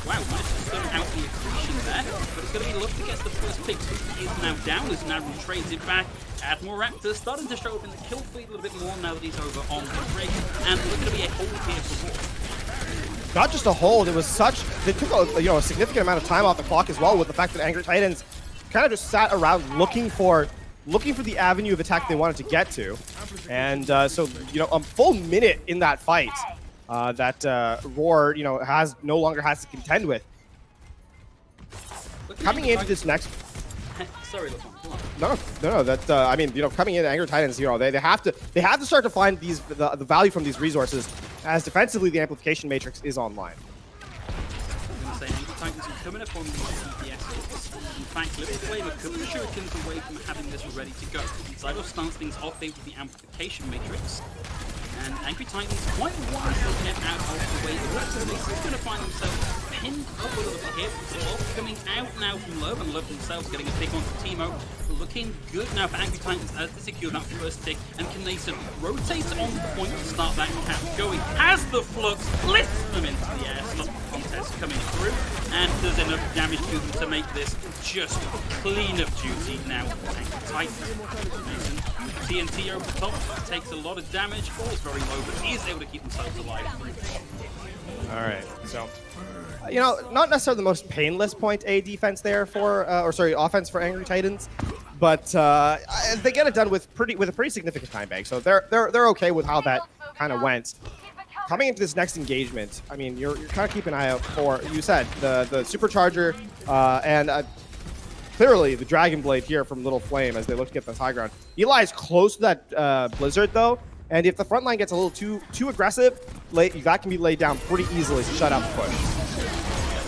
Wow, managed to stun out the accretion there, but it's going to be Love that gets the first pick. He is now down as Naru trades it back. Admiral Raptor starting to show up in the kill feed a little bit more now that he's over on the rig, and there's going to be a hold here for Raw. Not just a hold, it was such. They took a significant amount of time off the clock as well, with the fact that Angry Titans kind of just sat around looking for the avenue of attack they wanted to get to, and so a full minute in that fight. That Roar, no longer has to contend with. Coming into this next. Sorry, come on. No. That I mean, coming in, Angry Titans, they have to start to find the value from these resources, as defensively the amplification matrix is online. I'm going to say Angry Titans are coming up on the CPS. In fact, Little Flame a couple of shurikens away from having this ready to go. Zylo starts things off there with the amplification matrix. And Angry Titans quite wisely get out of the way. The rest of the is going to find themselves pinned up a little bit here. Wolf coming out now from Love, and Love themselves getting a pick onto Teemo. Looking good now for Angry Titans as they secure that first tick. And Knason rotates on the point to start that cap going. As the Flux lifts them into the air, stop the contest coming through. And does enough damage to them to make this just clean of duty now for Angry Titans. Knason, TNT over the top, takes a lot of damage, falls very low, but he is able to keep themselves alive. Alright, so, not necessarily the most painless point A defense there for, offense for Angry Titans, but they get it done with a pretty significant time bank, so they're okay with how that kind of went. Coming into this next engagement, I mean, you're kind of keeping an eye out for, you said, the Supercharger, and clearly the Dragon Blade here from Little Flame as they look to get this high ground. Eli is close to that Blizzard though, and if the front line gets a little too aggressive, that can be laid down pretty easily to shut out the push.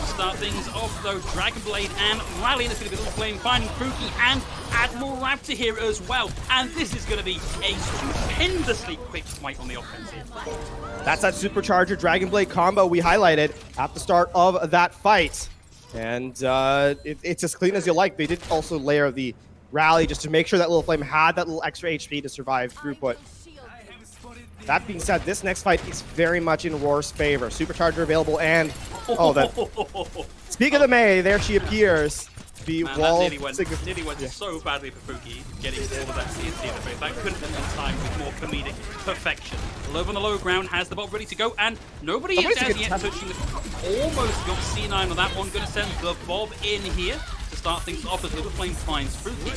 Start things off though, Dragon Blade and Rally, and it's going to be Little Flame finding Pookie and Admiral Raptor here as well, and this is going to be a stupendously quick fight on the offense here. That's that Supercharger Dragon Blade combo we highlighted at the start of that fight. And it's as clean as you like. They did also layer the Rally just to make sure that Little Flame had that little extra HP to survive throughput. That being said, this next fight is very much in Roar's favor. Supercharger available and... Speak of the May, there she appears. The wall... Nearly went so badly for Pookie, getting all of that CNC in the face. That couldn't have been timed with more comedic perfection. Love on the low ground has the ball ready to go, and nobody is as yet touching the... Almost got C9 on that one. Going to send the Bob in here to start things off as Little Flame finds Pookie.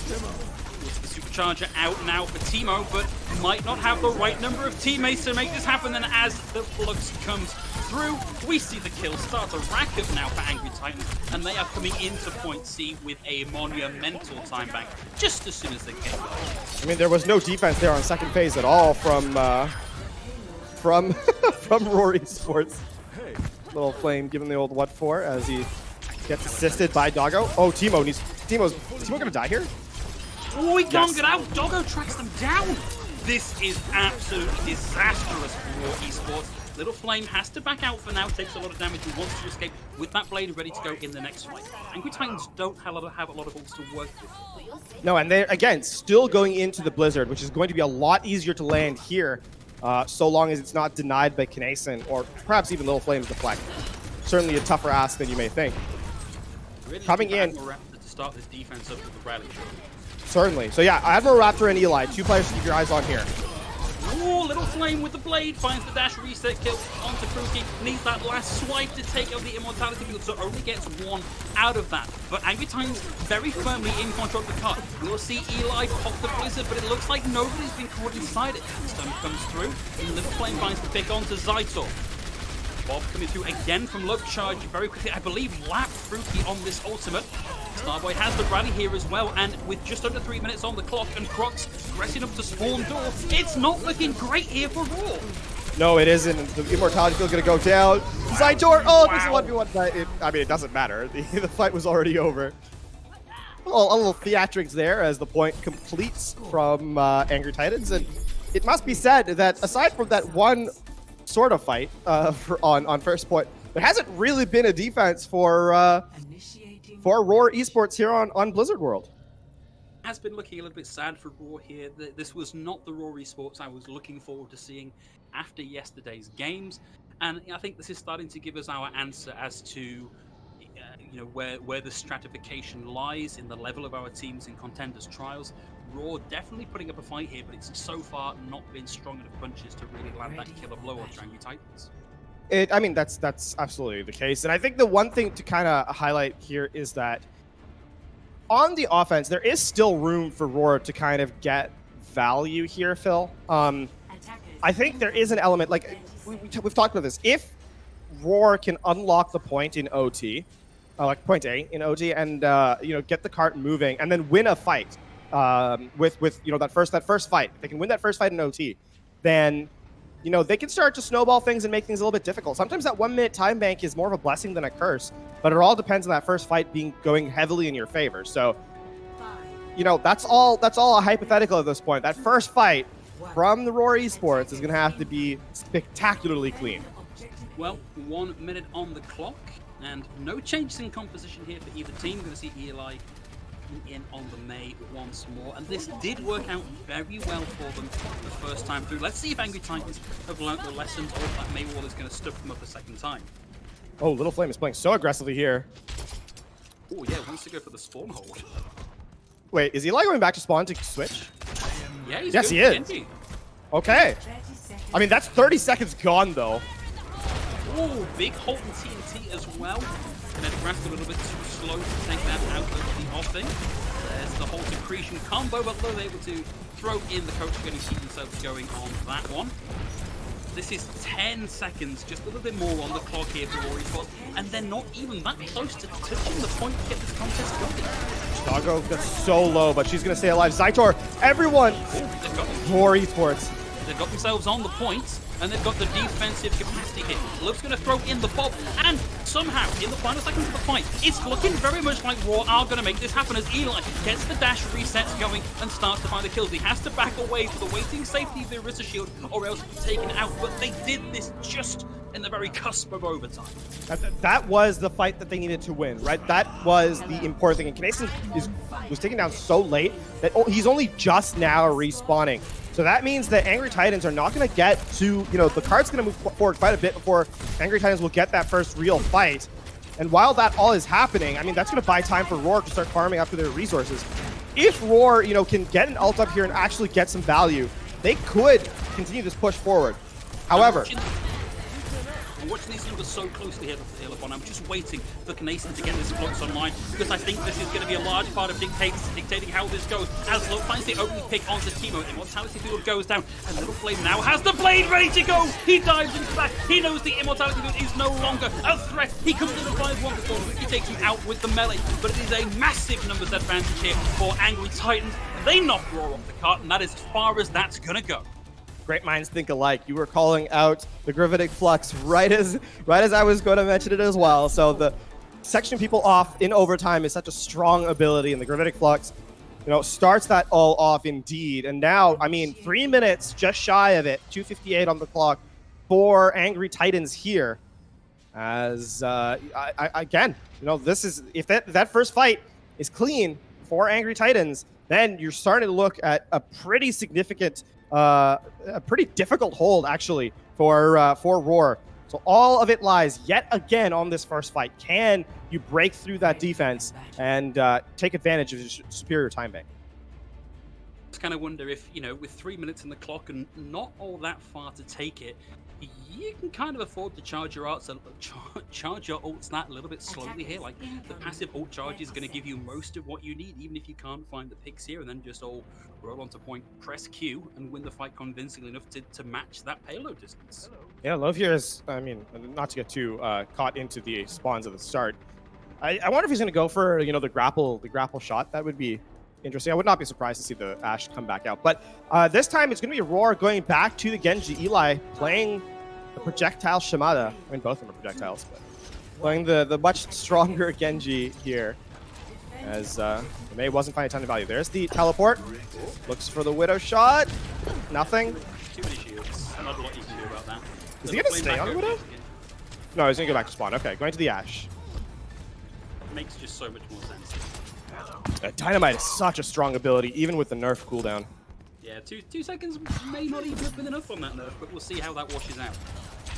The Supercharger out now for Teemo, but might not have the right number of teammates to make this happen. And as the Flux comes through, we see the kill start to rack up now for Angry Titans, and they are coming into point C with a monumental time back just as soon as they came. I mean, there was no defense there on second phase at all from Roar Esports. Little Flame giving the old what for as he gets assisted by Doggo. Oh, Teemo's gonna die here? Oh, he can't get out. Doggo tracks them down. This is absolutely disastrous for Roar Esports. Little Flame has to back out for now, takes a lot of damage and wants to escape with that blade ready to go in the next fight. Angry Titans don't have a lot of ults to work with. No, and they're, again, still going into the Blizzard, which is going to be a lot easier to land here, so long as it's not denied by Knason or perhaps even Little Flame's deflect. Certainly a tougher ask than you may think. Really coming in... to start this defense up with the rally. Certainly. So yeah, Admiral Raptor and Eli, two players to keep your eyes on here. Ooh, Little Flame with the blade finds the dash reset kill onto Pookie. Needs that last swipe to take out the immortality field, so only gets one out of that. But Angry Titans very firmly in control of the cut. We'll see Eli pop the Blizzard, but it looks like nobody's been caught inside it. Stun comes through, and Little Flame finds the pick onto Zytor. Bob coming through again from Love Charge very quickly. I believe lapped Pookie on this ultimate. Starboy has the rally here as well, and with just under 3 minutes on the clock and Crocs progressing up to spawn door, it's not looking great here for Raw. No, it isn't. The immortality field's gonna go down. Zytor, oh, this is 1v1 fight. I mean, it doesn't matter. The fight was already over. A little theatrics there as the point completes from Angry Titans, and it must be said that aside from that one sort of fight on first point, there hasn't really been a defense for Roar Esports here on Blizzard World. has been looking a little bit sad for Raw here. This was not the Raw Esports I was looking forward to seeing after yesterday's games, and I think this is starting to give us our answer as to where the stratification lies in the level of our teams in Contenders trials. Raw definitely putting up a fight here, but it's so far not been strong enough punches to really land that killer blow on Angry Titans. I mean, that's absolutely the case. And I think the one thing to kind of highlight here is that on the offense, there is still room for Roar to kind of get value here, Phil. I think there is an element, like we've talked about this. If Roar can unlock the point in OT, like point A in OT, and get the cart moving, and then win a fight with that first fight. If they can win that first fight in OT, then they can start to snowball things and make things a little bit difficult. Sometimes that 1 minute time bank is more of a blessing than a curse, but it all depends on that first fight going heavily in your favor. So, that's all a hypothetical at this point. That first fight from the Roar Esports is going to have to be spectacularly clean. Well, 1 minute on the clock, and no changes in composition here for either team. We're going to see Eli in on the May once more, and this did work out very well for them the first time through. Let's see if Angry Titans have learnt the lessons, or if that May wall is going to stuff them up a second time. Oh, Little Flame is playing so aggressively here. Oh yeah, wants to go for the spawn hold. Wait, is Eli going back to spawn to switch? Yeah, he's yes, he is. Okay. I mean, that's 30 seconds gone, though. Oh, big hold in TNT as well. And then Grass a little bit too slow to take that out of the offing. There's the hold accretion combo, but they're able to throw in the coach going to keep themselves going on that one. This is 10 seconds, just a little bit more on the clock here for Rory Esports, and they're not even that close to touching the point to get this contest going. Chicago got so low, but she's going to stay alive. Zytor, everyone! Rory Esports. They've got themselves on the point, and they've got the defensive capacity here. Love's going to throw in the bob, and somehow, in the final seconds of the fight, it's looking very much like Raw are going to make this happen as Eli gets the dash resets going and starts to find the kills. He has to back away for the waiting safety of the Arista shield, or else be taken out, but they did this just in the very cusp of overtime. That was the fight that they needed to win, right? That was the important thing. And Knason was taken down so late that he's only just now respawning. So that means that Angry Titans are not going to get to, the card's going to move forward quite a bit before Angry Titans will get that first real fight. And while that all is happening, I mean, that's going to buy time for Roar to start farming up to their resources. If Roar, can get an ult up here and actually get some value, they could continue this push forward. However, I'm watching these numbers so closely here with the hill upon. I'm just waiting for Knason to get this flux online, because I think this is going to be a large part of dictating how this goes. As Love finds the opening pick onto Timo, Immortality Field goes down, and Little Flame now has the blade ready to go. He dives into the back. He knows the Immortality Field is no longer a threat. He comes in the 5-1 before he takes him out with the melee, but it is a massive numbers advantage here for Angry Titans. They knock Raw off the cart, and that is as far as that's going to go. Great minds think alike. You were calling out the Gravitic Flux right as I was going to mention it as well. So the sectioning people off in overtime is such a strong ability, and the Gravitic Flux, starts that all off indeed. And now, 3 minutes just shy of it, 2:58 on the clock for Angry Titans here. As again, this is if that first fight is clean for Angry Titans, then you're starting to look at a pretty significant. A pretty difficult hold, actually, for Roar. So all of it lies yet again on this first fight. Can you break through that defense and take advantage of your superior time bank? I just kind of wonder if, with 3 minutes in the clock and not all that far to take it, you can kind of afford to charge your ults that a little bit slowly here. Like, the passive ult charge is going to give you most of what you need, even if you can't find the picks here, and then just all roll onto point, press Q, and win the fight convincingly enough to match that payload distance. Yeah, Love here is, not to get too caught into the spawns at the start. I wonder if he's going to go for, the grapple shot. That would be interesting. I would not be surprised to see the Ashe come back out. But this time it's going to be Roar going back to the Genji. Eli playing the projectile Shimada. Both of them are projectiles, but playing the much stronger Genji here. As May wasn't finding a ton of value. There's the teleport. Looks for the Widow shot. Nothing. Too many shields. Not a lot you can do about that. Is he going to stay on the Widow? No, he's going to go back to spawn. Okay, going to the Ashe. Makes just so much more sense. Dynamite is such a strong ability, even with the nerf cooldown. Yeah, 2 seconds may not even have been enough on that nerf, but we'll see how that washes out.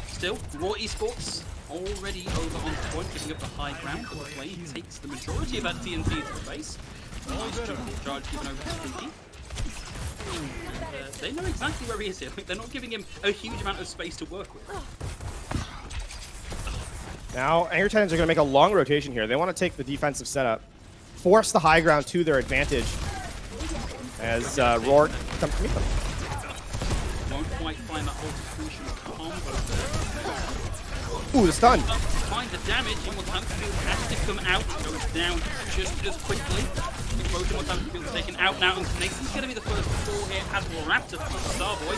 Still, Raw Esports already over on the point, picking up the high ground, but the play takes the majority of that TNT to the base. Nice jump charge given over to Spooky. And, they know exactly where he is here. They're not giving him a huge amount of space to work with. Now, Angry Titans are going to make a long rotation here. They want to take the defensive setup, force the high ground to their advantage as Roar comes to meet them. Won't quite find that ultimation combo there. Ooh, the stun. Find the damage, and Field has to come out, goes down just as quickly. Field taken out now, and Nathan's going to be the first to fall here as Raptor from Starboy.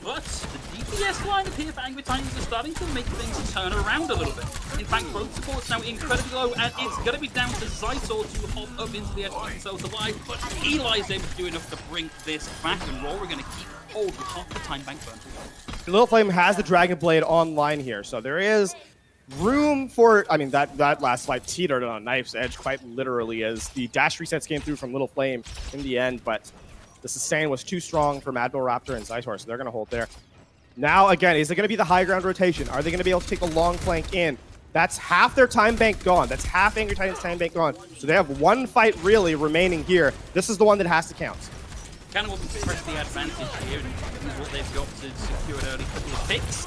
But the DPS lineup here for Angry Titans is starting to make things turn around a little bit. In fact, both support's now incredibly low, and it's going to be down to Zytor to hop up into the edge, keep themselves alive. But Eli's able to do enough to bring this back, and Raw are going to keep hold with half the time bank burnt away. Little Flame has the Dragon Blade online here, so there is room for, I mean, that last fight teetered on a knife's edge quite literally as the dash resets came through from Little Flame in the end, but the sustain was too strong for Admiral Raptor and Zytor, so they're going to hold there. Now, again, is it going to be the high ground rotation? Are they going to be able to take the long flank in? That's half their time bank gone. That's half Angry Titans' time bank gone. So they have one fight really remaining here. This is the one that has to count. Kind of want to press the advantage here and use what they've got to secure an early couple of picks.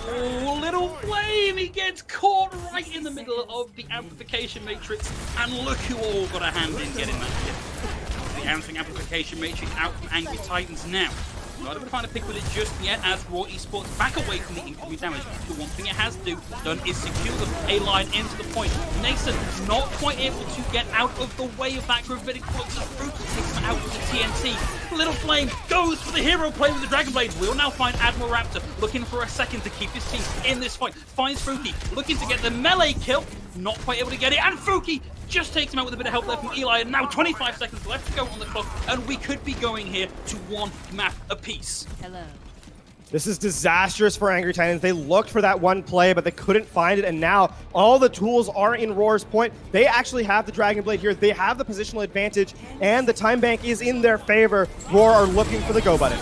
Oh, Little Flame, he gets caught right in the middle of the amplification matrix, and look who all got a hand in getting that kill. The answering amplification matrix out from Angry Titans now. Not able to find a pick with it just yet as Raw Esports back away from the incoming damage. The one thing it has done is secure the A line into the point. Nason not quite able to get out of the way of that gravitic flux of fruit that takes him out with the TNT. Little Flame goes for the hero play with the Dragon Blade. We'll now find Admiral Raptor looking for a second to keep his team in this fight. Finds Fuki looking to get the melee kill. Not quite able to get it, and Fuki just takes him out with a bit of help there from Eli, and now 25 seconds left to go on the clock, and we could be going here to one map apiece. Hello. This is disastrous for Angry Titans. They looked for that one play, but they couldn't find it, and now all the tools are in Roar's point. They actually have the Dragon Blade here. They have the positional advantage, and the time bank is in their favor. Roar are looking for the go button.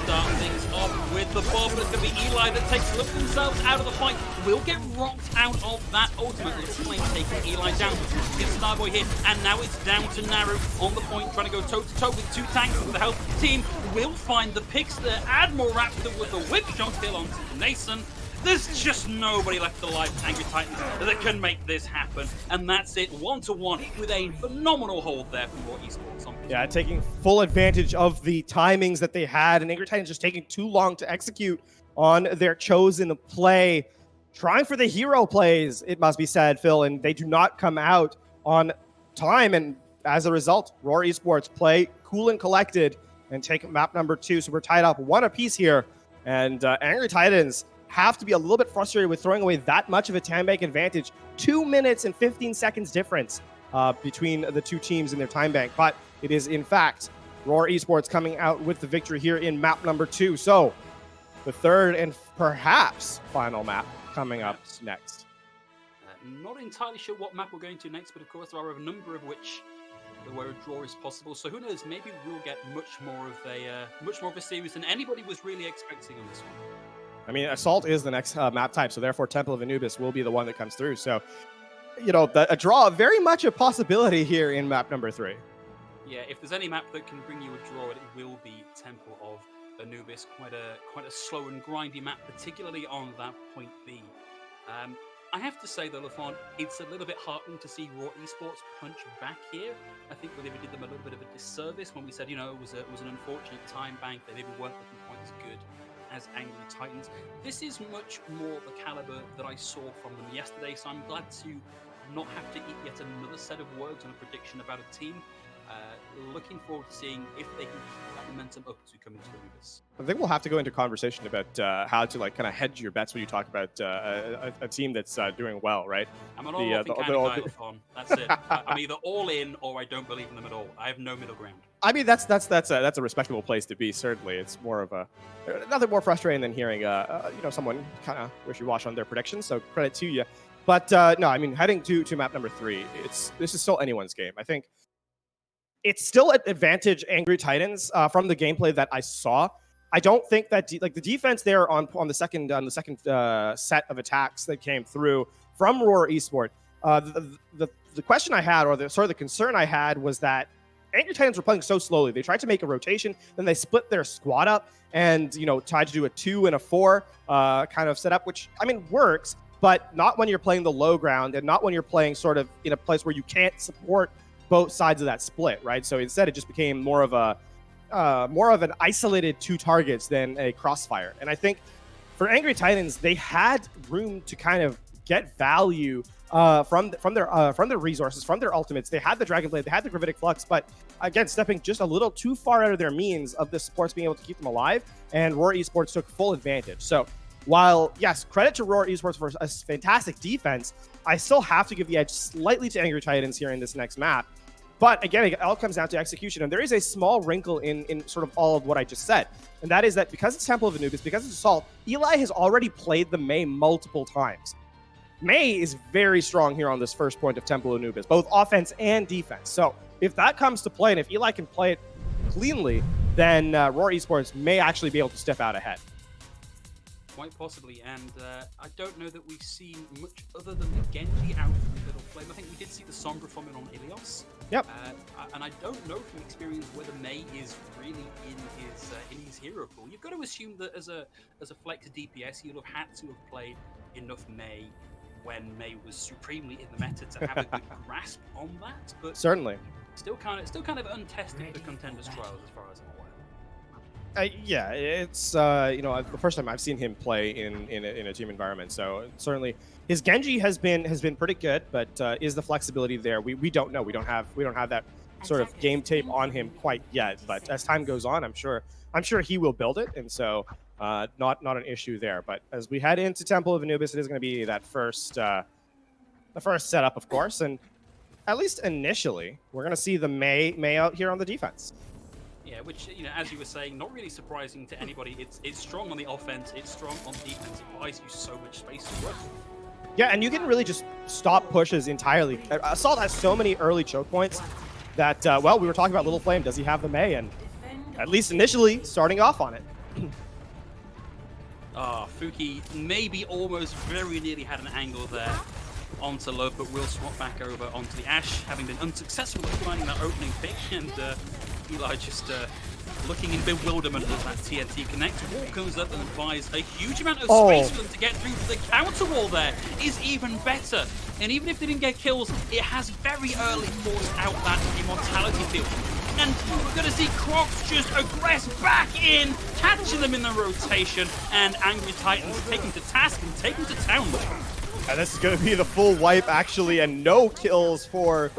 Start things off with the bomb. It's going to be Eli that takes a look themselves out of the fight. Will get rocked out of that ultimately. Flame taking Eli down. Get Starboy here, and now it's down to Naru on the point, trying to go toe-to-toe with two tanks with the help of the team. Will find the picks there. Admiral Raptor with the whip shot kill onto Nason. There's just nobody left alive in Angry Titans that can make this happen. And that's it, 1-1 with a phenomenal hold there from Raw Esports. Yeah, taking full advantage of the timings that they had, and Angry Titans just taking too long to execute on their chosen play. Trying for the hero plays, it must be said, Phil, and they do not come out on time. And as a result, Raw Esports play cool and collected and take map number 2. So we're tied up 1 apiece here. And Angry Titans have to be a little bit frustrated with throwing away that much of a time bank advantage. 2 minutes and 15 seconds difference between the two teams in their time bank. But it is, in fact, Roar Esports coming out with the victory here in map number 2. So the third and perhaps final map coming up next. Not entirely sure what map we're going to next, but of course there are a number of which where a draw is possible. So who knows? Maybe we'll get much more of a series than anybody was really expecting on this one. I mean, Assault is the next map type, so therefore Temple of Anubis will be the one that comes through. So, you know, a draw, very much a possibility here in map number 3. Yeah, if there's any map that can bring you a draw, it will be Temple of Anubis. Quite a slow and grindy map, particularly on that point B. I have to say though, LaFon, it's a little bit heartening to see Raw Esports punch back here. I think we maybe did them a little bit of a disservice when we said, you know, it was an unfortunate time bank. They maybe weren't looking quite as good as Angry Titans. This is much more the caliber that I saw from them yesterday, so I'm glad to not have to eat yet another set of words on a prediction about a team. Looking forward to seeing if they can keep that momentum up as we come into Anubis. I think we'll have to go into conversation about how to kind of hedge your bets when you talk about a team that's doing well, right? I'm an all-in kind of guy, LaFon. That's it. I'm either all in or I don't believe in them at all. I have no middle ground. I mean, that's a respectable place to be. Certainly, it's more of a nothing more frustrating than hearing someone kind of wishy-washy on their predictions. So credit to you. But no, I mean, heading to map number 3, this is still anyone's game. I think it's still an advantage Angry Titans from the gameplay that I saw. I don't think that the defense there on the second set of attacks that came through from Roar Esports. The question I had, or the concern I had, was that Angry Titans were playing so slowly. They tried to make a rotation, then they split their squad up, and tried to do a 2 and a 4 kind of setup, which I mean works, but not when you're playing the low ground, and not when you're playing sort of in a place where you can't support both sides of that split, right? So instead, it just became more of an isolated 2 targets than a crossfire. And I think for Angry Titans, they had room to kind of get value from their resources, from their ultimates. They had the Dragonblade, they had the Gravitic Flux, but again, stepping just a little too far out of their means of the supports being able to keep them alive, and Roar Esports took full advantage. So while, yes, credit to Roar Esports for a fantastic defense, I still have to give the edge slightly to Angry Titans here in this next map. But again, it all comes down to execution, and there is a small wrinkle in sort of all of what I just said, and that is that because it's Temple of Anubis, because it's Assault, Eli has already played the Mei multiple times. Mei is very strong here on this first point of Temple of Anubis, both offense and defense. So if that comes to play, and if Eli can play it cleanly, then Roar Esports may actually be able to step out ahead. Quite possibly, and I don't know that we've seen much other than the Genji out from Little Flame. I think we did see the Sombra from it on Ilios. Yep. And I don't know from experience whether Mei is really in his hero pool. You've got to assume that as a flex DPS, you'll have had to have played enough Mei when Mei was supremely in the meta to have a good grasp on that. But certainly, still kind of untested for Contenders trials as far as I'm aware. Yeah, it's the first time I've seen him play in a team environment. So certainly his Genji has been pretty good, but is the flexibility there? We don't know. We don't have that sort of game tape on him quite yet. But as time goes on, I'm sure he will build it, and so not an issue there. But as we head into Temple of Anubis, it is going to be that the first setup, of course, and at least initially, we're going to see the Mei out here on the defense. Yeah, which, as you were saying, not really surprising to anybody. It's strong on the offense, it's strong on defense. It buys you so much space to work. Yeah, and you can really just stop pushes entirely. Assault has so many early choke points that, well, we were talking about Little Flame. Does he have the Mei? And at least initially, starting off on it. Fuki maybe almost very nearly had an angle there onto Love, but will swap back over onto the Ashe, having been unsuccessful at finding that opening pick, and Eli just looking in bewilderment as that TNT connects. Wall comes up and buys a huge amount of space for them to get through. The counter wall there is even better, and even if they didn't get kills, it has very early forced out that immortality field. And we're going to see Crocs just aggress back in, catching them in the rotation, and Angry Titans taking to task and taking to town. And this is going to be the full wipe, actually, and no kills for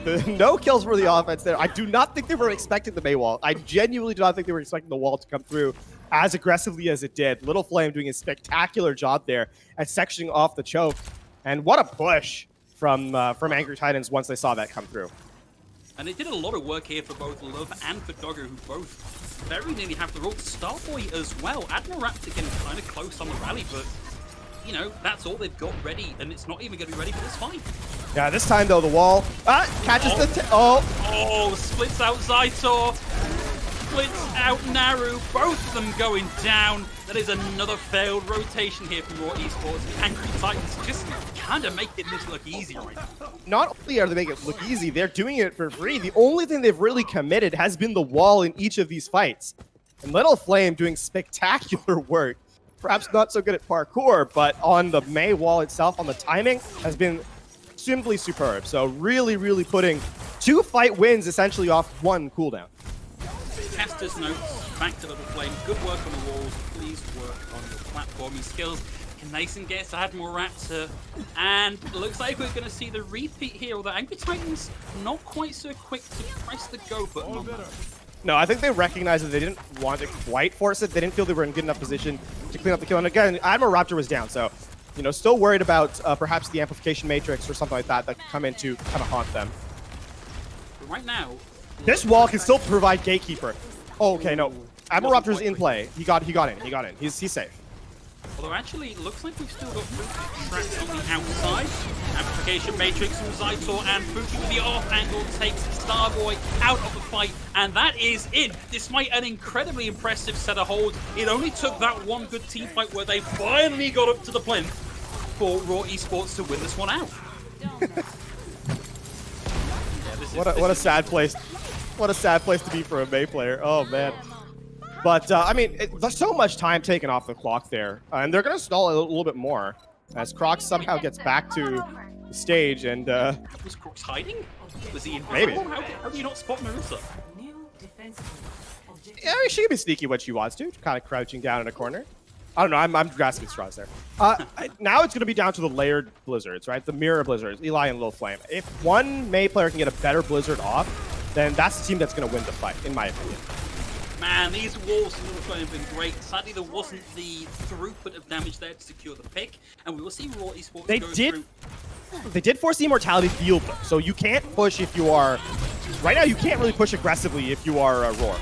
the offense there. I do not think they were expecting the Mei wall. I genuinely do not think they were expecting the wall to come through as aggressively as it did. Little Flame doing a spectacular job there at sectioning off the choke. And what a push from Angry Titans once they saw that come through. And they did a lot of work here for both Love and for Doggo, who both very nearly have the role. Starboy as well. Admiral Raptor getting kind of close on the rally, but that's all they've got ready, and it's not even going to be ready for this fight. Yeah, this time, though, the wall catches splits out Zaitor, splits out Naru, both of them going down. That is another failed rotation here from Raw Esports. Angry Titans just kind of making this look easy right now. Not only are they making it look easy, they're doing it for free. The only thing they've really committed has been the wall in each of these fights. And Little Flame doing spectacular work. Perhaps not so good at parkour, but on the Mei wall itself, on the timing, has been simply superb. So really, really putting 2 fight wins essentially off 1 cooldown. Caster's notes, back to Little Flame. Good work on the walls. Please work on your platforming skills. Nason gets Admiral Raptor, and looks like we're going to see the repeat here, although Angry Titans not quite so quick to press the go button on that. No, I think they recognized that they didn't want to quite force it. They didn't feel they were in good enough position to clean up the kill. And again, Admiral Raptor was down, so still worried about perhaps the amplification matrix or something like that could come in to kind of haunt them. But right now, this wall can still provide gatekeeper. Oh, okay, no, Admiral Raptor's in play. He got in. He's safe. Although actually, it looks like we've still got Fuki trapped on the outside. Amplification Matrix from Zaitor, and Fuki with the off angle takes Starboy out of the fight, and that is it. Despite an incredibly impressive set of holds, it only took that one good team fight where they finally got up to the plinth for Raw Esports to win this one out. What a sad place. What a sad place to be for a May player. Oh, man. But, I mean, there's so much time taken off the clock there. And they're going to stall a little bit more as Crocs somehow gets back to the stage. And, Was Crocs hiding? Was he invisible? Maybe. How do you not spot Marissa? yeah, she can be sneaky when she wants to, kind of crouching down in a corner. I don't know. I'm grasping straws there. Now it's going to be down to the layered blizzards, right? The mirror blizzards, Eli and Little Flame. If one May player can get a better blizzard off, then that's the team that's going to win the fight, in my opinion. Man, these walls from Little Flame have been great. Sadly, there wasn't the throughput of damage there to secure the pick, and we will see Raw Esports They did force the immortality field, though, so you can't push if you are... Right now, you can't really push aggressively if you are Roar.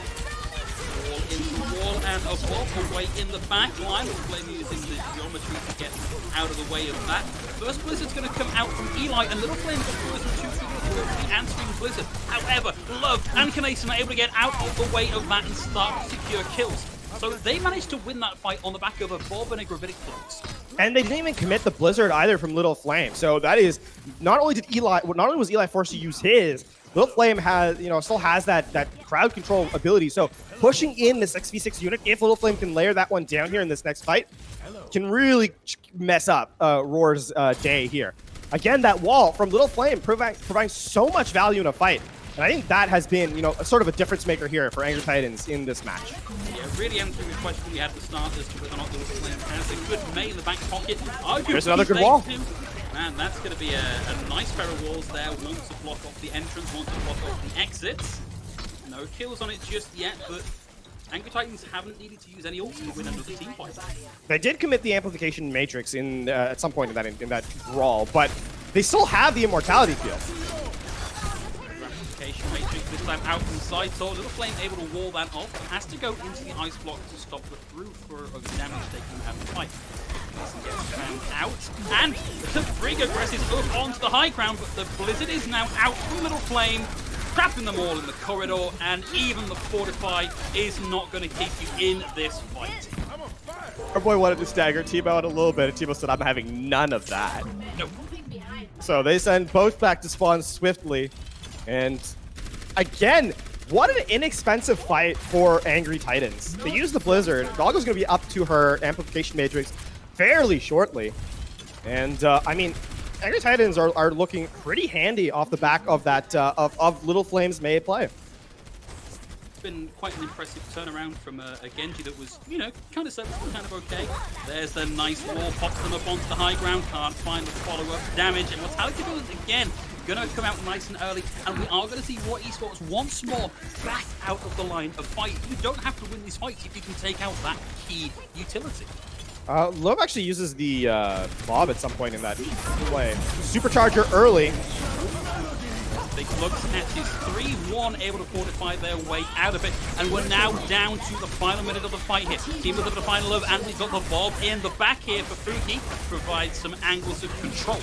And a block away in the back line. Little Flame using the geometry to get out of the way of that. First Blizzard's going to come out from Eli, and Little Flame got Blizzard 2 the answering Blizzard. However, Love and Kanason are able to get out of the way of that and start to secure kills. So they managed to win that fight on the back of a Bob and a Gravitic Flux. And they didn't even commit the Blizzard either from Little Flame. So that is, not only was Eli forced to use his, Little Flame has, still has that crowd control ability. So pushing in this 6v6 unit, if Little Flame can layer that one down here in this next fight, can really mess up Roar's day here. Again, that wall from Little Flame providing so much value in a fight. And I think that has been, sort of a difference maker here for Angry Titans in this match. Yeah, really answering the question we had at the start as to whether or not Little Flame has a good May in the back pocket. There's another good wall. Man, that's going to be a nice pair of walls there. One to block off the entrance, one to block off the exits. No kills on it just yet, but Angry Titans haven't needed to use any ults to win another team fight. They did commit the amplification matrix in at some point in that brawl, but they still have the immortality field. Amplification matrix this time out from side, so Little Flame able to wall that off. Has to go into the ice block to stop the through of the damage they can have in the fight. Gets found out, and the Brig aggresses up onto the high ground, but the Blizzard is now out from Little Flame, trapping them all in the corridor, and even the Fortify is not going to keep you in this fight. Our boy wanted to stagger Tebow out a little bit, and Tebow said, I'm having none of that. Nope. So they send both back to spawn swiftly, and again, what an inexpensive fight for Angry Titans. They use the Blizzard. Doggo's going to be up to her amplification matrix fairly shortly. And, I mean, Angry Titans are looking pretty handy off the back of that, of Little Flame's May play. It's been quite an impressive turnaround from a Genji that was, kind of serviceable, kind of okay. There's the nice wall, pops them up onto the high ground, can't find the follow-up damage, and Mortality Bullets again gonna come out nice and early, and we are gonna see Raw Esports once more back out of the line of fight. You don't have to win these fights if you can take out that key utility. Love actually uses the Bob at some point in that play. Supercharger early. Big looks at his 3-1, able to fortify their way out of it, and we're now down to the final minute of the fight here. Team was up to the final love, and we've got the Bob in the back here for Fuki, provides some angles of control.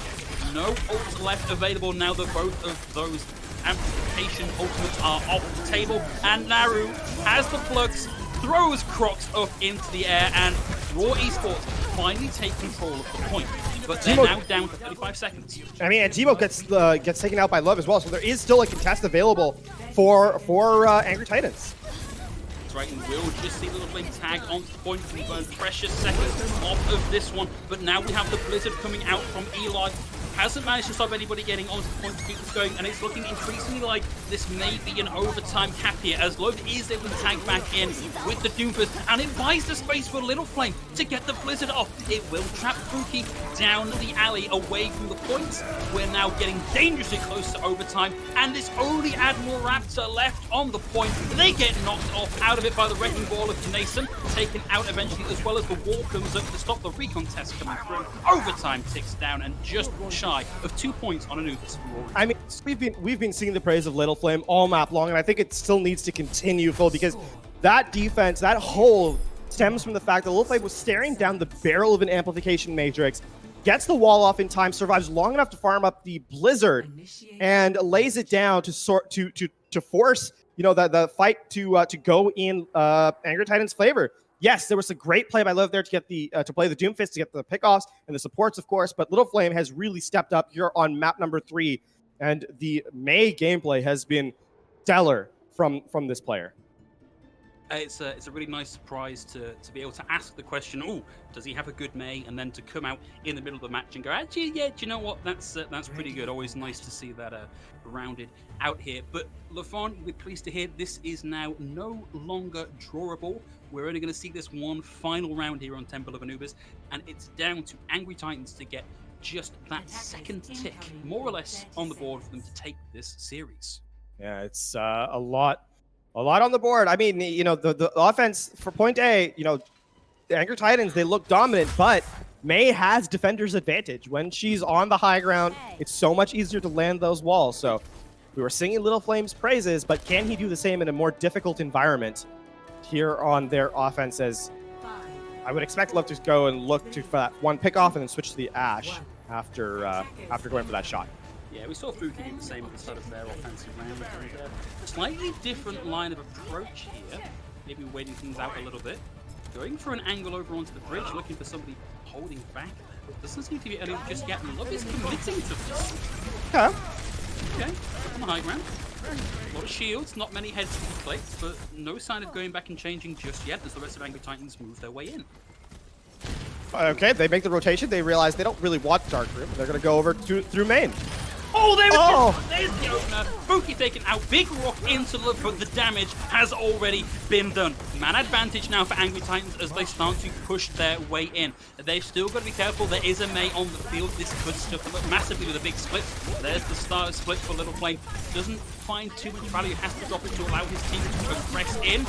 No ults left available now that both of those amplification ultimates are off the table, and Naru has the Flux, throws Crocs up into the air, and Raw Esports finally take control of the point. But they're now down to 35 seconds. I mean, and Tebow gets taken out by Love as well, so there is still a contest available for Angry Titans. That's right, and we'll just see Little Flame tag onto the point and burn precious seconds off of this one. But now we have the Blizzard coming out from Eli. Hasn't managed to stop anybody getting onto the point to keep this going, and it's looking increasingly like this may be an overtime cap here, as Love is able to tag back in with the Doomfist, and it buys the space for Little Flame to get the Blizzard off. It will trap Fuki down the alley away from the points. We're now getting dangerously close to overtime, and it's only Admiral Raptor left on the point. They get knocked off out of it by the Wrecking Ball of Kanason, taken out eventually, as well as the wall comes up to stop the recon test coming through. Overtime ticks down, and just shy of 2 points on Anubis. I mean, we've been seeing the praise of Little Flame all map long, and I think it still needs to continue, Phil, because that defense, that whole stems from the fact that Little Flame was staring down the barrel of an amplification matrix, gets the wall off in time, survives long enough to farm up the Blizzard, and lays it down to force the fight to go in Angry Titan's favor. Yes, there was a great play by Liv there to get to play the Doomfist to get the pickoffs and the supports, of course. But Little Flame has really stepped up here on map number 3, and the May gameplay has been stellar from this player. It's a really nice surprise to be able to ask the question, oh, does he have a good May? And then to come out in the middle of the match and go, actually, yeah, do you know what? That's pretty good. Always nice to see that rounded out here. But LaFon, we're pleased to hear this is now no longer drawable. We're only going to see this one final round here on Temple of Anubis, and it's down to Angry Titans to get just that second tick, more or less, on the board for them to take this series. Yeah, it's a lot on the board. I mean, the offense for point A, the Angry Titans, they look dominant, but May has defender's advantage. When she's on the high ground, it's so much easier to land those walls. So we were singing Little Flame's praises, but can he do the same in a more difficult environment here on their offense? As I would expect Love to go and look for that one pickoff and then switch to the Ashe after going for that shot. Yeah, we saw Fuki do the same at the start of their offensive round. And, slightly different line of approach here. Maybe waiting things out a little bit. Going for an angle over onto the bridge, looking for somebody holding back. Doesn't seem to be anyone just yet. Love is committing to this. Okay. Okay, on the high ground. A lot of shields, not many heads to be placed, but no sign of going back and changing just yet as the rest of Angry Titans move their way in. Okay, they make the rotation. They realize they don't really want Dark Room. They're going to go over through main. Oh, there's the opener. Fuki taken out. Big rock into Love, but the damage has already been done. Man advantage now for Angry Titans as they start to push their way in. They've still got to be careful. There is a May on the field. This could still come up massively with a big split. There's the starter split for Little Flame. Doesn't find too much value. Has to drop it to allow his team to progress in.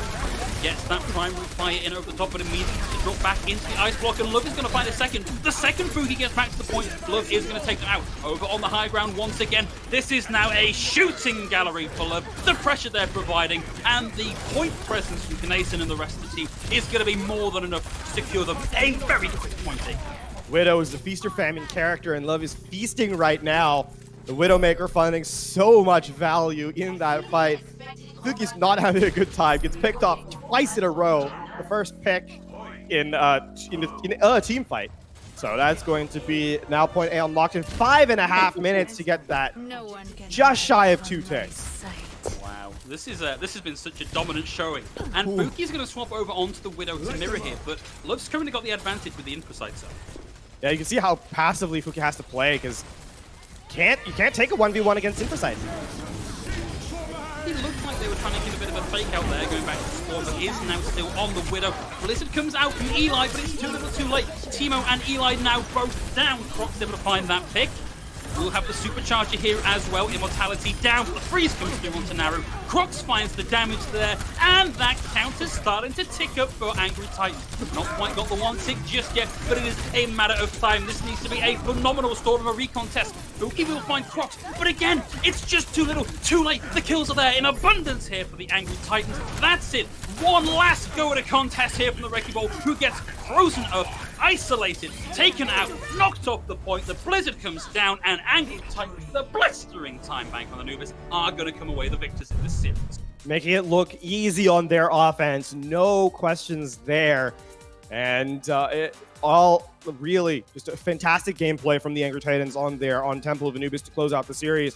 Gets that primary fire in over the top, but immediately to drop back into the ice block, and Love is going to find a second. The second Fuki gets back to the point. Love is going to take them out. Over on the high ground once again. This is now a shooting gallery for Love. The pressure they're providing and the point presence from Knason and the rest of the team is going to be more than enough to secure them a very quick point take. Widow is the feast or famine character, and Love is feasting right now. The Widowmaker finding so much value in that fight. Fuki's not having a good time. Gets picked off twice in a row. The first pick in a team fight. So that's going to be now point A unlocked in 5.5 minutes to get that just shy of 2 ticks. Wow, this has been such a dominant showing. And Fuki's going to swap over onto the Widow to mirror here, but Love's currently got the advantage with the infosite zone. Yeah, you can see how passively Fuki has to play, because you can't take a 1v1 against infosite. It looked like they were trying to give a bit of a fake out there, going back to the squad, but is now still on the Widow. Blizzard comes out from Eli, but it's too little too late. Teemo and Eli now both down. Croc's able to find that pick. We'll have the supercharger here as well. Immortality down, but the freeze comes through onto Naru. Crocs finds the damage there, and that counter's starting to tick up for Angry Titan. Not quite got the one tick just yet, but it is a matter of time. This needs to be a phenomenal start of a recon test. Fuki will find Crocs, but again, it's just too little, too late. The kills are there in abundance here for the Angry Titans. That's it. One last go at a contest here from the Wrecking Ball, who gets frozen up, isolated, taken out, knocked off the point. The Blizzard comes down, and Angry Titans, the blistering time bank on Anubis, are going to come away the victors in this series. Making it look easy on their offense, no questions there. And it all really just a fantastic gameplay from the Angry Titans on Temple of Anubis to close out the series.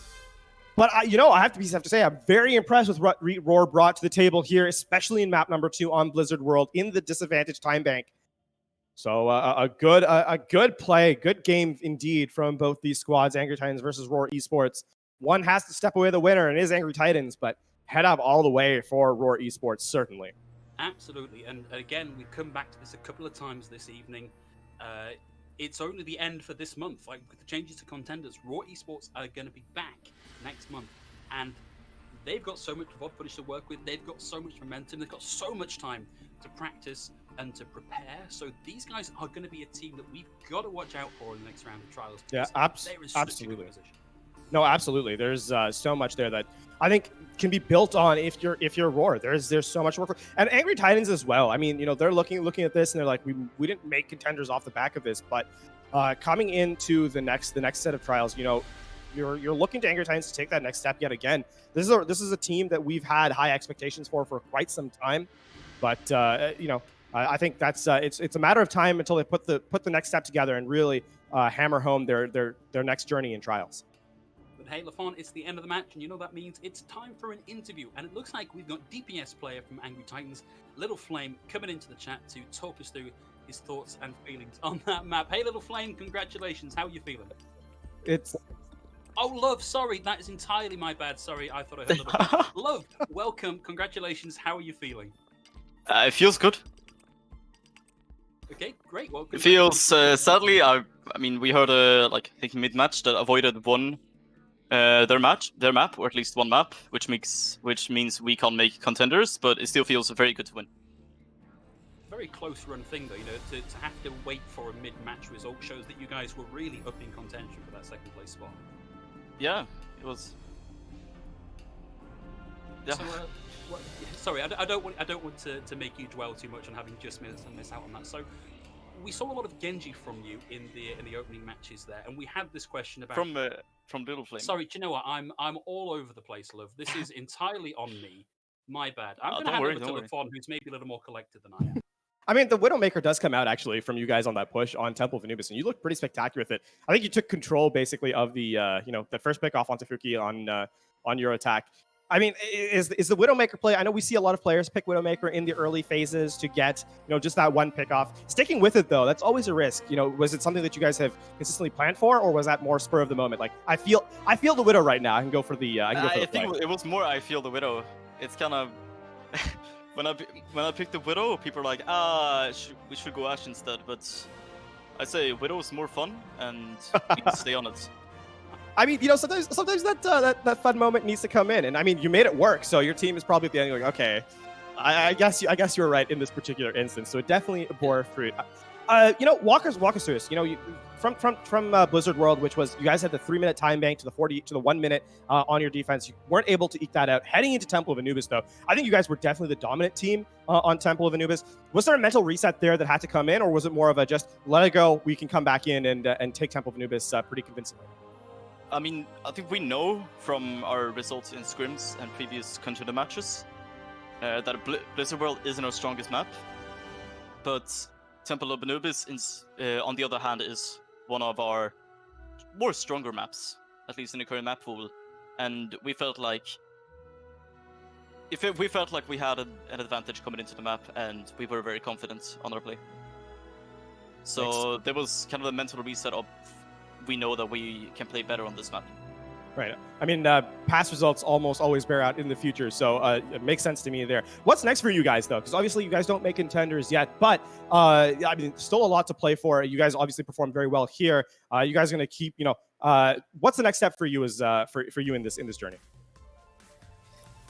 But I have to say, I'm very impressed with what Roar brought to the table here, especially in map number 2 on Blizzard World in the disadvantaged time bank. So a good play, good game indeed from both these squads, Angry Titans versus Roar Esports. One has to step away the winner, and it is Angry Titans, but head up all the way for Roar Esports, certainly. Absolutely, and again, we've come back to this a couple of times this evening. It's only the end for this month. Like, with the changes to Contenders, Roar Esports are going to be back next month, and they've got so much VOD footage to work with. They've got so much momentum. They've got so much time to practice and to prepare. So these guys are going to be a team that we've got to watch out for in the next round of trials. Yeah, absolutely. No, absolutely. There's so much there that I think can be built on if you're Roar. There's so much work, and Angry Titans as well. I mean, they're looking at this and they're like, we didn't make contenders off the back of this, but coming into the next set of trials, you're looking to Angry Titans to take that next step yet again. This is a team that we've had high expectations for quite some time, but I think that's it's a matter of time until they put the next step together and really hammer home their next journey in trials. But hey, Lafon, it's the end of the match, and you know that means it's time for an interview. And it looks like we've got DPS player from Angry Titans, Little Flame, coming into the chat to talk us through his thoughts and feelings on that map. Hey, Little Flame, congratulations. How are you feeling? Oh, Love, sorry, that is entirely my bad. Sorry, I thought I heard Little Flame. Love, welcome, congratulations. How are you feeling? It feels good. Okay, great. Well, it feels sadly. I mean, we heard I think mid-match that avoided their map, or at least one map, which means we can't make contenders, but it still feels very good to win. Very close run thing though, to have to wait for a mid-match result shows that you guys were really up in contention for that second place spot. Yeah, it was. Yeah. So, sorry, I don't want to make you dwell too much on having just miss out on that. So, we saw a lot of Genji from you in the opening matches there, and we had this question about from Little Flame. Sorry, do you know what? I'm all over the place, Love. This is entirely on me. My bad. I'm going to hand over to Lafon, who's maybe a little more collected than I am. I mean, the Widowmaker does come out actually from you guys on that push on Temple of Anubis, and you look pretty spectacular with it. I think you took control basically of the the first pick off on Tafuki on your attack. I mean, is the Widowmaker play? I know we see a lot of players pick Widowmaker in the early phases to get just that one pick off. Sticking with it though, that's always a risk. Was it something that you guys have consistently planned for, or was that more spur of the moment? Like I feel the Widow right now. I can go for the. I think it was more. I feel the Widow. It's kind of. When I picked the Widow, people are like, we should go Ashe instead. But I say Widow is more fun, and we can stay on it. I mean, sometimes that fun moment needs to come in, and I mean, you made it work. So your team is probably at the end going, okay, I guess you were right in this particular instance. So it definitely bore fruit. Walk us through this. From Blizzard World, which was you guys had the 3-minute time bank to the 1 minute on your defense. You weren't able to eke that out. Heading into Temple of Anubis, though, I think you guys were definitely the dominant team on Temple of Anubis. Was there a mental reset there that had to come in, or was it more of a just let it go? We can come back in and take Temple of Anubis pretty convincingly. I mean, I think we know from our results in scrims and previous contender matches that Blizzard World isn't our strongest map, but Temple of Anubis, on the other hand, is one of our more stronger maps, at least in the current map pool. And we felt like we had an advantage coming into the map, and we were very confident on our play. So there was kind of a mental reset of we know that we can play better on this map. Right. I mean, past results almost always bear out in the future, so it makes sense to me there. What's next for you guys, though? Because obviously you guys don't make contenders yet, but I mean, still a lot to play for. You guys obviously performed very well here. You guys are going to keep, what's the next step for you for you in this journey?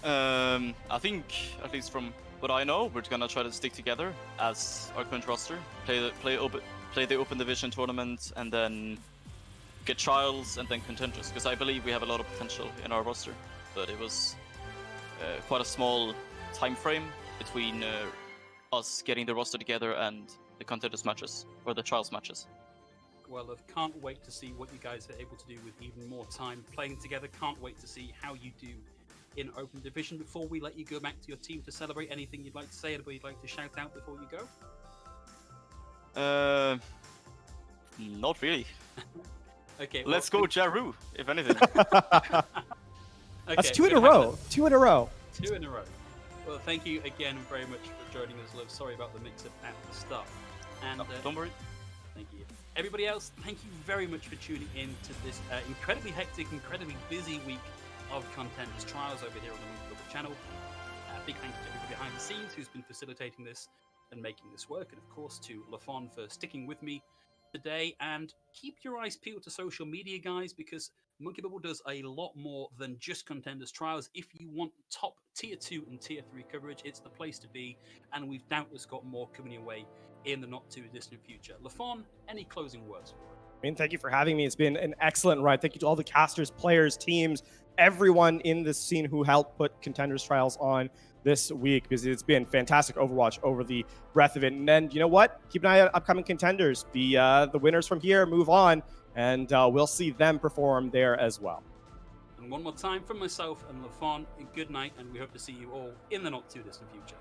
I think, at least from what I know, we're going to try to stick together as our current roster, play the Open Division tournament, and then get trials and then contenders, because I believe we have a lot of potential in our roster, but it was quite a small time frame between us getting the roster together and the contenders matches or the trials matches. Well, I can't wait to see what you guys are able to do with even more time playing together. Can't wait to see how you do in Open Division. Before we let you go back to your team to celebrate, anything you'd like to say, anybody you'd like to shout out before you go? Not really. Okay, let's go Jaru, if anything. Okay, that's 2 in a row. 2 in a row. 2 in a row. Well, thank you again very much for joining us, Liv. Sorry about the mix-up at the start. And don't worry. Thank you. Everybody else, thank you very much for tuning in to this incredibly hectic, incredibly busy week of Contenders Trials over here on the Bubble channel. Big thank you to everybody behind the scenes who's been facilitating this and making this work, and of course to Lafon for sticking with me today. And keep your eyes peeled to social media, guys, because Monkey Bubble does a lot more than just Contenders Trials. If you want top tier 2 and tier 3 coverage, it's the place to be, and we've doubtless got more coming your way in the not too distant future. Lafon, any closing words for it? mean, thank you for having me. It's been an excellent ride. Thank you to all the casters, players, teams, everyone in this scene who helped put Contenders Trials on this week, because it's been fantastic Overwatch over the breadth of it. And then, you know what? Keep an eye on upcoming Contenders. The winners from here move on, and we'll see them perform there as well. And one more time from myself and LaFon, good night, and we hope to see you all in the not too distant future.